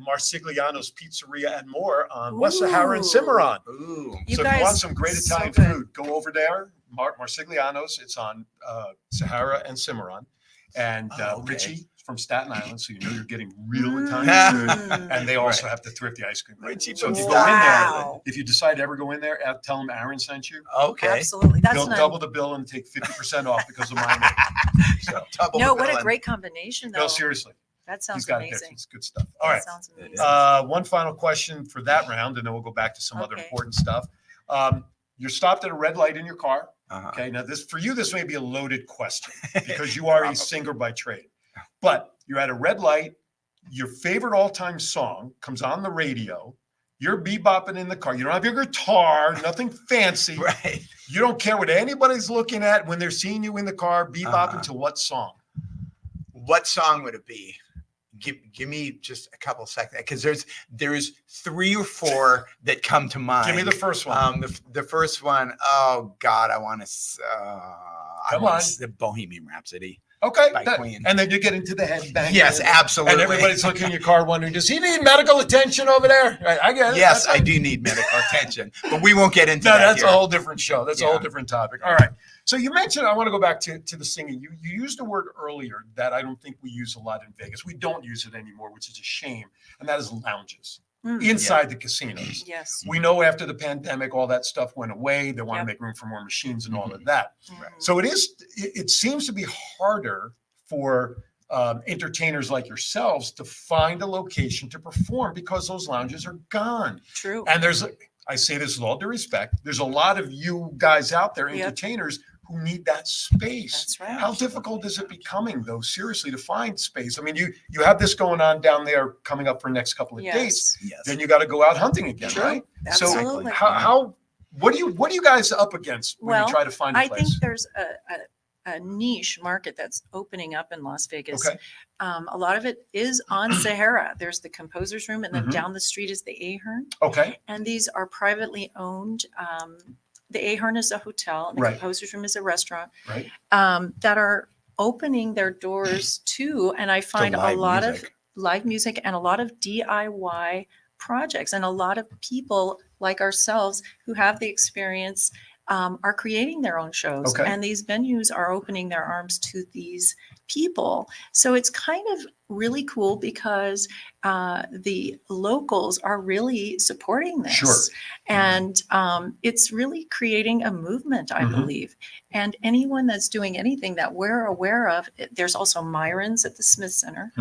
Marsigliano's Pizzeria and more on West Sahara and Cimarron. Ooh. So if you want some great Italian food, go over there. Marsigliano's. It's on Sahara and Cimarron. And Richie from Staten Island, so you know you're getting real Italian food. And they also have the Thrifty ice cream. Richie, so if you go in there, if you decide to ever go in there, tell them Aaron sent you. Okay. Absolutely. They'll double the bill and take 50% off because of my name. So, what a great combination, though. No, seriously. That sounds He's got amazing. It's good stuff. All right. Sounds amazing. One final question for that round, and then we'll go back to some other important stuff. You're stopped at a red light in your car. Okay. Now, this may be a loaded question because you are a singer by trade. But you're at a red light. Your favorite all-time song comes on the radio. You're bebopping in the car. You don't have your guitar, nothing fancy. Right. You don't care what anybody's looking at when they're seeing you in the car. Bebopping to what song? What song would it be? Give me just a couple seconds because there's 3 or 4 that come to mind. Give me the first one. The first one. Oh God, I want to. The Bohemian Rhapsody. Okay, by Queen. And then you get into the headbang. Yes, absolutely. And everybody's looking in your car wondering, does he need medical attention over there? I get it. Yes, I do need medical attention, but we won't get into that. That's here. a whole different show. That's a whole different topic. All right. So you mentioned, I want to go back to the singing. You used a word earlier that I don't think we use a lot in Vegas. We don't use it anymore, which is a shame. And that is lounges inside the casinos. Yes. We know after the pandemic, all that stuff went away. They want to make room for more machines and all of that. Right. So it seems to be harder for entertainers like yourselves to find a location to perform because those lounges are gone. True. And I say this with all due respect, there's a lot of you guys out there, entertainers, who need that space. That's right. How difficult is it becoming, though, seriously, to find space? I mean, you have this going on down there coming up for the next couple of days. Yes. Then you got to go out hunting again, right? Absolutely. So what are you guys up against when you try to find a place? I think there's a niche market that's opening up in Las Vegas. Okay. A lot of it is on Sahara. There's the Composer's Room, and then down the street is the Ahern. Okay. And these are privately owned. The Ahern is a hotel, and the Composer's Room is a restaurant. Right. That are opening their doors to, and I find a lot of live music and a lot of DIY projects, and a lot of people like ourselves who have the experience are creating their own shows, and these venues are opening their arms to these people. So it's kind of really cool because the locals are really supporting this. Sure. And it's really creating a movement, I believe. And anyone that's doing anything that we're aware of, there's also Myron's at the Smith Center.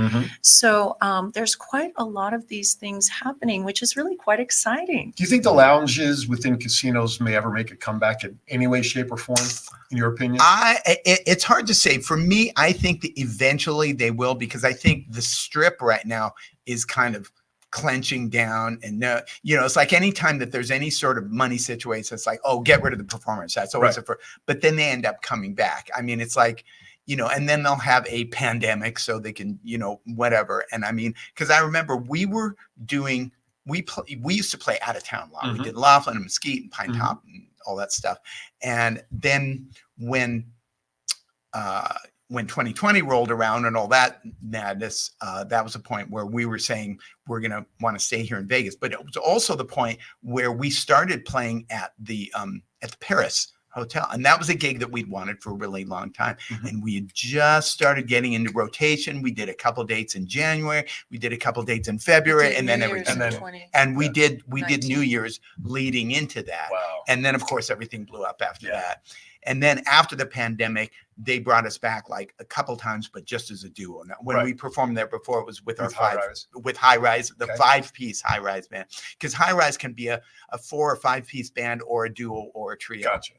So there's quite a lot of these things happening, which is really quite exciting. Do you think the lounges within casinos may ever make a comeback in any way, shape, or form, in your opinion? It's hard to say. For me, I think that eventually they will, because I think the Strip right now is kind of clenching down, and it's like anytime that there's any sort of money situation, it's like, oh, get rid of the performance. That's always but then they end up coming back. I mean, it's like, you know, and then they'll have a pandemic so they can, you know, whatever. And I mean, because I remember we used to play out of town a lot. We did Laughlin and Mesquite and Pine Top and all that stuff. And then when 2020 rolled around and all that madness, that was a point where we were saying we're going to want to stay here in Vegas. But it was also the point where we started playing at the Paris Hotel, and that was a gig that we'd wanted for a really long time. And we had just started getting into rotation. We did a couple dates in January, we did a couple dates in February, and then everything. And we did New Year's leading into that. Wow. And then of course everything blew up after that. And then after the pandemic, they brought us back like a couple times, but just as a duo. Now, when we performed there before, it was with our High Rise, the 5-piece High Rise band, because High Rise can be a 4 or 5-piece band or a duo or a trio. Gotcha.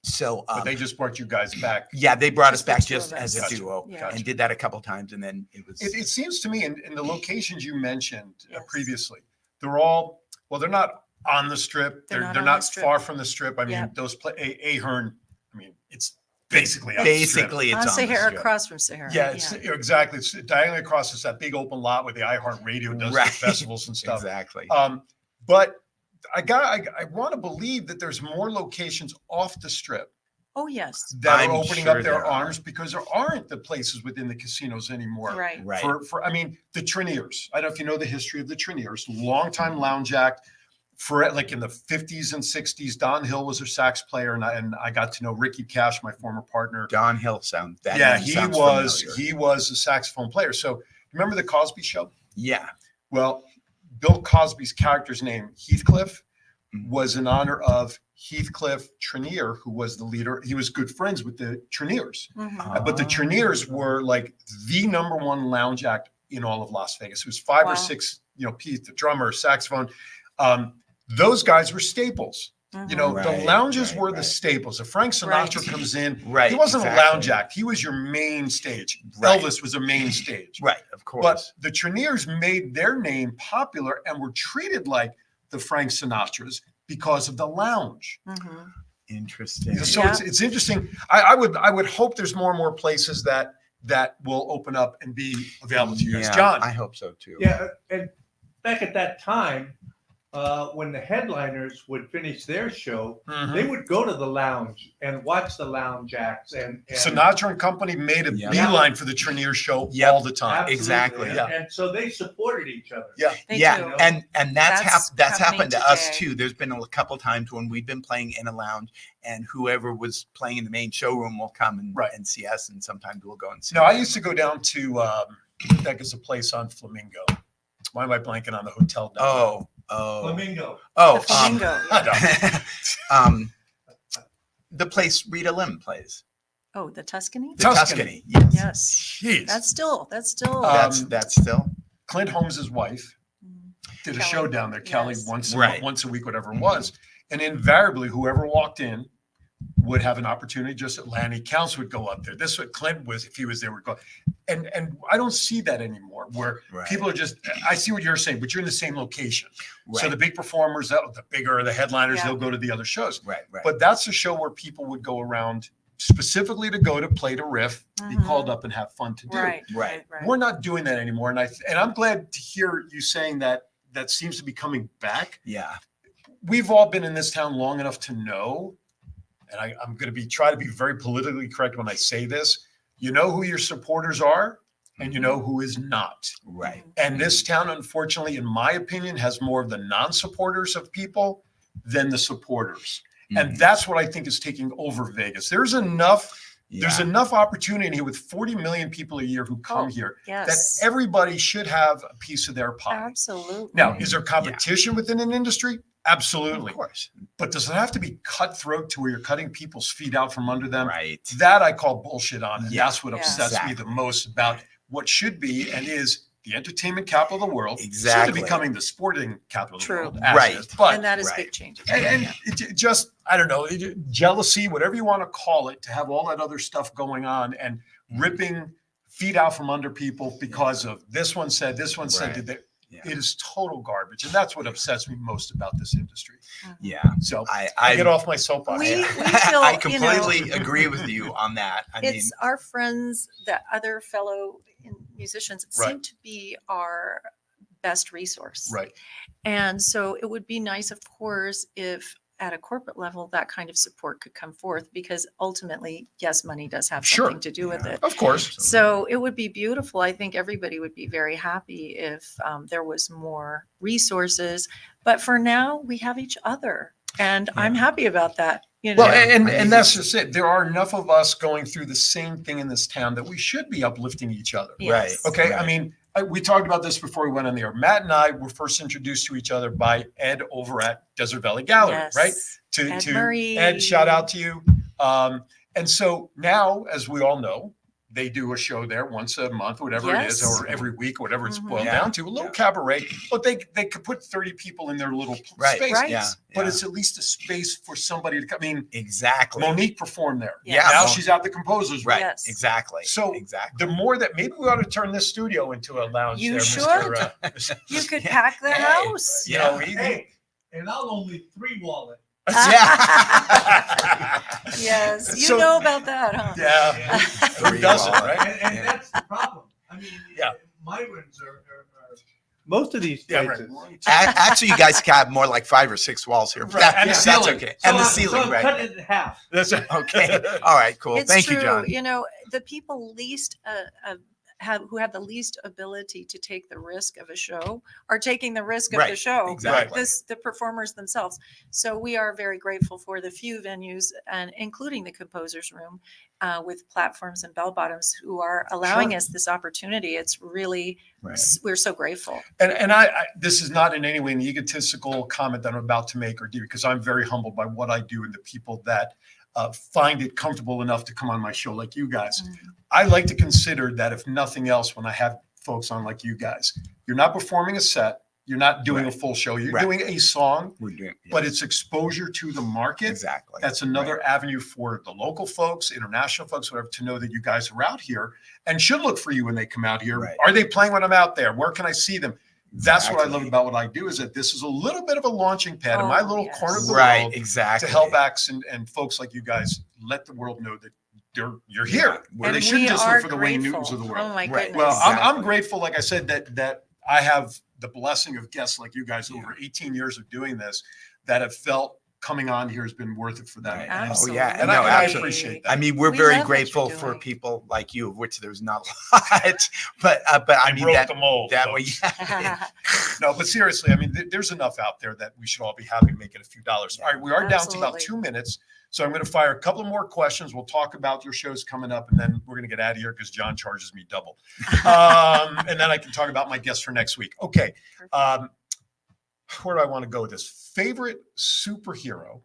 So, but they just brought you guys back. Yeah, they brought us back just as a Gotcha. duo, Gotcha. and did that a couple times, and then it was. It seems to me in the locations you mentioned previously, they're all they're not on the Strip. They're not far from the Strip. I mean, those Ahern. I mean, it's basically on the Strip. It's on Sahara, across from Sahara. Yeah, exactly. It's diagonally across. It's that big open lot where the iHeartRadio does the festivals and stuff. Exactly. But I want to believe that there's more locations off the Strip. Oh, yes. That are opening up their arms because there aren't the places within the casinos anymore. Right. For I mean, the Treniers. I don't know if you know the history of the Treniers. Longtime lounge act. For like in the 50s and 60s, Don Hill was their sax player, and I got to know Ricky Cash, my former partner. Don Hill sounds that. Yeah, he was a saxophone player. So remember the Cosby Show? Yeah. Well, Bill Cosby's character's name, Heathcliff, was in honor of Heathcliff Trenier, who was the leader. He was good friends with the Treniers. But the Treniers were like the #1 lounge act in all of Las Vegas. It was 5 or 6, Pete, the drummer, saxophone. Those guys were staples. The lounges were the staples. If Frank Sinatra comes in, he wasn't a lounge act. He was your main stage. Elvis was a main stage. Right, of course. But the Treniers made their name popular and were treated like the Frank Sinatras because of the lounge. Interesting. So it's interesting. I would hope there's more and more places that will open up and be available to you guys. John, I hope so too. Yeah, and back at that time, when the headliners would finish their show, they would go to the lounge and watch the lounge acts. And Sinatra and company made a beeline for the Trenier show all the time. Absolutely. Exactly. And so they supported each other. And that's happened to us too. There's been a couple times when we've been playing in a lounge, and whoever was playing in the main showroom will come and see us, and sometimes we'll go and see. No, I used to go down to that is a place on Flamingo. Why am I blanking on the hotel? Flamingo. The place Rita Lim plays. Oh, the Tuscany. Tuscany. Yes. Jeez. That's still. That's still. Clint Holmes' wife did a show down there. Kelly once a week, whatever it was, and invariably whoever walked in would have an opportunity. Just Lanny Counts would go up there. This is what Clint was if he was there. Would go, and I don't see that anymore. Where people are just. I see what you're saying, but you're in the same location. So the big performers, the bigger the headliners, they'll go to the other shows. Right. But that's a show where people would go around specifically to go to play to riff, be called up and have fun to do. Right. We're not doing that anymore, and I'm glad to hear you saying that seems to be coming back. Yeah. We've all been in this town long enough to know. And I'm going to try to be very politically correct when I say this. You know who your supporters are, and you know who is not. Right. And this town, unfortunately, in my opinion, has more of the non-supporters of people than the supporters. And that's what I think is taking over Vegas. There's enough opportunity here with 40 million people a year who come here that everybody should have a piece of their pie. Absolutely. Now, is there competition within an industry? Absolutely. Of course. But does it have to be cutthroat to where you're cutting people's feet out from under them? Right. That I call bullshit on. And that's what upsets me the most about what should be and is the entertainment capital of the world. Exactly. Soon to becoming the sporting capital of the world. Right. And that is big changes. And it just, I don't know, jealousy, whatever you want to call it, to have all that other stuff going on and ripping feet out from under people because of this one said, It is total garbage. And that's what upsets me most about this industry. Yeah. So I get off my soapbox. We feel, I completely agree with you on that. I mean, it's our friends, the other fellow musicians seem to be our best resource. Right. And so it would be nice, of course, if at a corporate level, that kind of support could come forth, because ultimately, yes, money does have something to do with it. Of course. So it would be beautiful. I think everybody would be very happy if there was more resources. But for now, we have each other. And I'm happy about that. You know? Well, and that's just it. There are enough of us going through the same thing in this town that we should be uplifting each other. Right. Okay. Right. I mean, we talked about this before we went on the air. Matt and I were first introduced to each other by Ed over at Desert Valley Gallery, right? Ed Murray. Ed, shout out to you. And so now, as we all know, they do a show there once a month, whatever it is, or every week, whatever it's boiled down to, a little cabaret. But they could put 30 people in their little space. Right. Yeah. But it's at least a space for somebody to come. I mean, exactly. Monique performed there. Yeah. Now she's at the composers room. Right. Yes. Exactly. So exactly. the more that maybe we ought to turn this studio into a lounge. You there, should. Mr. You could pack the house. You know, and I'll only 3-wall it. Yes, you So- know about that, huh? Yeah. Who doesn't, right? And that's the problem. I mean, my rooms are most of these places. Actually, you guys have more like 5 or 6 walls here. Right. And the That's ceiling. okay. And the ceiling, so right? Cut it in half. That's Okay. All right. Cool. It's Thank true. you, John. You know, the people who have the least ability to take the risk of a show are taking the risk of the Right, show. exactly. The performers themselves. So we are very grateful for the few venues, and including the Composers Room, with platforms and bell bottoms, who are allowing us this opportunity. It's really, we're so grateful. And I this is not in any way an egotistical comment that I'm about to make or do, because I'm very humbled by what I do and the people that find it comfortable enough to come on my show like you guys. I like to consider that, if nothing else, when I have folks on like you guys, you're not performing a set, you're not doing a full show, you're doing a song, but it's exposure to the market. Exactly. That's another avenue for the local folks, international folks, whatever, to know that you guys are out here and should look for you when they come out here. Right. Are they playing when I'm out there? Where can I see them? That's what I love about what I do, is that this is a little bit of a launching pad in my little corner of the world, exactly, to help acts and folks like you guys let the world know that you're here, where And they shouldn't we just are look for the Wayne grateful. Newtons of the world. Oh my goodness. Well, I'm grateful, like I said, that I have the blessing of guests like you guys over 18 years of doing this, that have felt coming on here has been worth it for them. Absolutely. Oh, yeah. And No, I absolutely. appreciate that. I mean, we're We very love what grateful you're for doing. people like you, of which there's not a lot, but I mean, broke that, the mold, that way, folks. No, but seriously, I mean, there's enough out there that we should all be happy making a few dollars. All right, we are down to about Absolutely. 2 minutes. So I'm going to fire a couple more questions. We'll talk about your shows coming up, and then we're going to get out of here because John charges me double. And then I can talk about my guests for next week. Okay. Where do I want to go with this? Favorite superhero,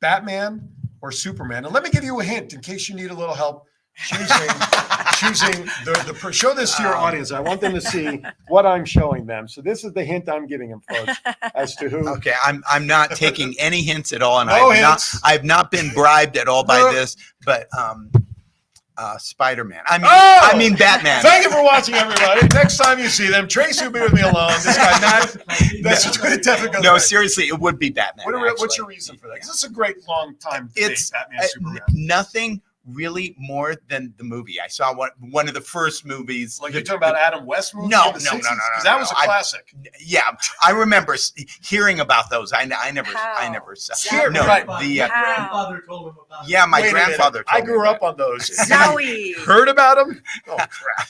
Batman or Superman? And let me give you a hint in case you need a little help choosing the show this to your audience. I want them to see what I'm showing them. So this is the hint I'm giving them, folks, as to who. Okay, I'm not taking any hints at all, and No I've not been bribed at all by No. this, but Spider-Man. Oh! I mean Batman. Thank you for watching, everybody. Next time you see them, Tracy will be with me alone. This guy, Matt, that's definitely No, seriously, it would be Batman. What's actually. your reason for that? Because it's a great long time debate, It's Batman, Superman. nothing really more than the movie. I saw one of the first movies. Like you're talking about Adam West movies? No, in the no, 60s? no, no, no, Because that was a no. classic. Yeah, I remember hearing about those. I never saw. Here, no, right. the Grandfather told him about it. yeah, my Wait a grandfather. minute. I told me grew about up on those. Zowie. Heard about them? Oh, crap.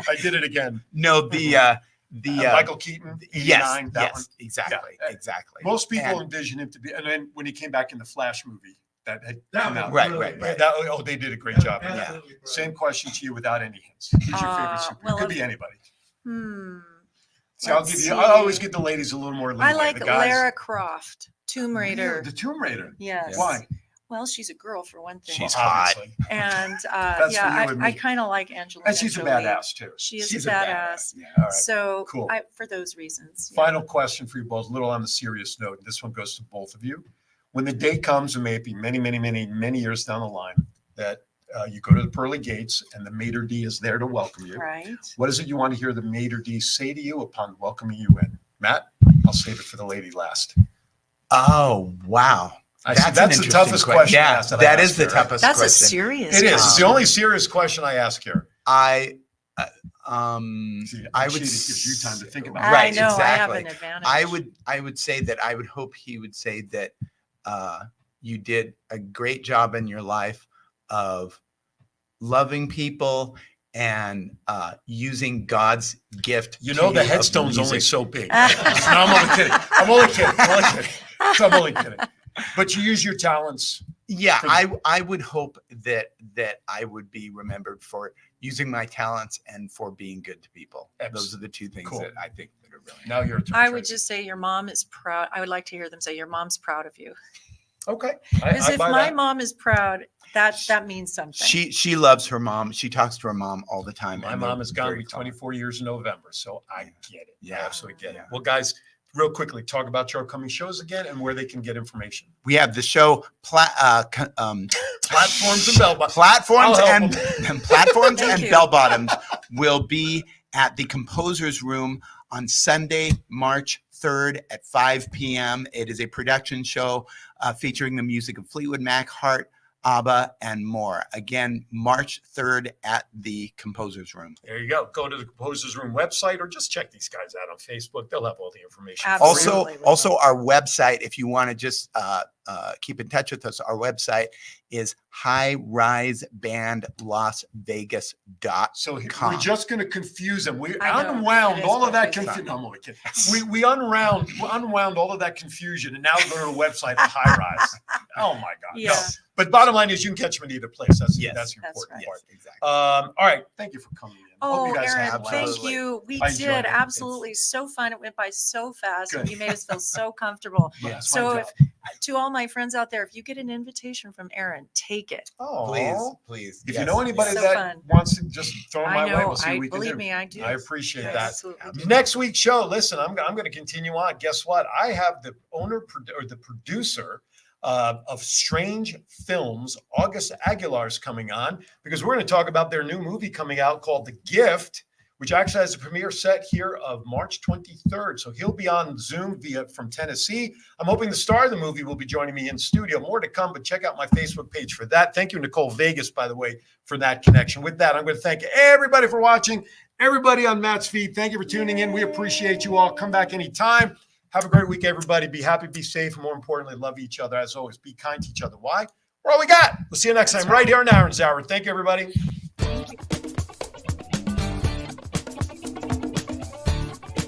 I did it again. No, the Michael Keaton, 89, yes, that one. exactly, Yeah. exactly. Most people And- envision him to be, and then when he came back in the Flash movie, that had That come was out. Right, really right, good. right. They did a great job. Yeah. Absolutely brilliant. Same question to you without any hints. Who's your favorite superhero? well, Could be anybody. See, I'll Let's give you. see. I always give the ladies a little more leeway. I like the guys, Lara Croft, Tomb Raider. The Tomb Raider. Yes. Why? Well, she's a girl for one thing. She's Well, hot. obviously. And That's for you and I me. kind of like Angelina And she's a Jolie. badass too. She is She's a a badass. Yeah. All right. So Cool. for those reasons. yeah. Final question for you both, a little on the serious note. This one goes to both of you. When the day comes, and maybe many, many, many, many years down the line, that You go to the pearly gates, and the maitre d' is there to welcome you. Right. What is it you want to hear the maitre d' say to you upon welcoming you in? Matt, I'll save it for the lady last. Oh, wow. That's the toughest question. Yeah, that is the toughest question. That's a serious It is. question. It's the only serious question I ask here. I would it gives you time to think about I it. Right, know, I have exactly. an advantage. I would say that I would hope he would say that you did a great job in your life of loving people and using God's gift. You know, the of headstone's only music. so big. No, I'm only kidding. I'm only kidding. But you use your talents. Yeah, I would hope that I would be remembered for using my talents and for being good to people. Those are the two things that I think that are really. Now your turn. I would just say your mom is proud. I would like to hear them say your mom's proud of you. Okay. Because if my mom is proud, that means something. She loves her mom. She talks to her mom all the time. My mom is going to be 24 years in November, so I get it. Yeah, I absolutely get it. Well, guys, real quickly, talk about your upcoming shows again and where they can get information. We have the show platforms and bell bottoms. Platforms and bell bottoms will be at the Composers Room on Sunday, March 3rd at 5 p.m. It is a production show featuring the music of Fleetwood Mac, Heart, ABBA, and more. Again, March 3rd at the Composers Room. There you go. Go to the Composers Room website or just check these guys out on Facebook. They'll have all the information. Also our website, if you want to just keep in touch with us, our website is highrisebandlasvegas.com. So we're just going to confuse them. We unwound all of that confusion. No, I'm only kidding. We unwound all of that confusion, and now we're going to the website of High Rise. Oh my God. Yeah. No. But bottom line is you can catch them in either place. That's the important right. part. Yes, exactly. All right. Thank you for coming in. Hope Oh, you guys Aaron, had fun. thank you. We I enjoyed did. it. Absolutely. So fun. It went by so fast. Good. And you made us feel so comfortable. Yeah, it's So my if, to all my friends out there, if you get an invitation from Aaron, take it. Oh, Please. If you know anybody So that fun. wants to just throw them I my way, know. we'll see what we can Believe do. me, I do. I appreciate I that. absolutely do. Next week's show, listen, I'm going to continue on. Guess what? I have the owner or the producer of Strange Films, August Aguilar's coming on because we're going to talk about their new movie coming out called The Gift, which actually has a premiere set here of March 23rd. So he'll be on Zoom from Tennessee. I'm hoping the star of the movie will be joining me in studio. More to come, but check out my Facebook page for that. Thank you, Nicole Vegas, by the way, for that connection. With that, I'm going to thank everybody for watching, everybody on Matt's feed. Thank you for tuning in. We appreciate you all. Come back anytime. Have a great week, everybody. Be happy, be safe, and more importantly, love each other. As always, be kind to each other. Why? We're all we got. We'll see you next time right here on Aaron's Hour. Thank you, everybody.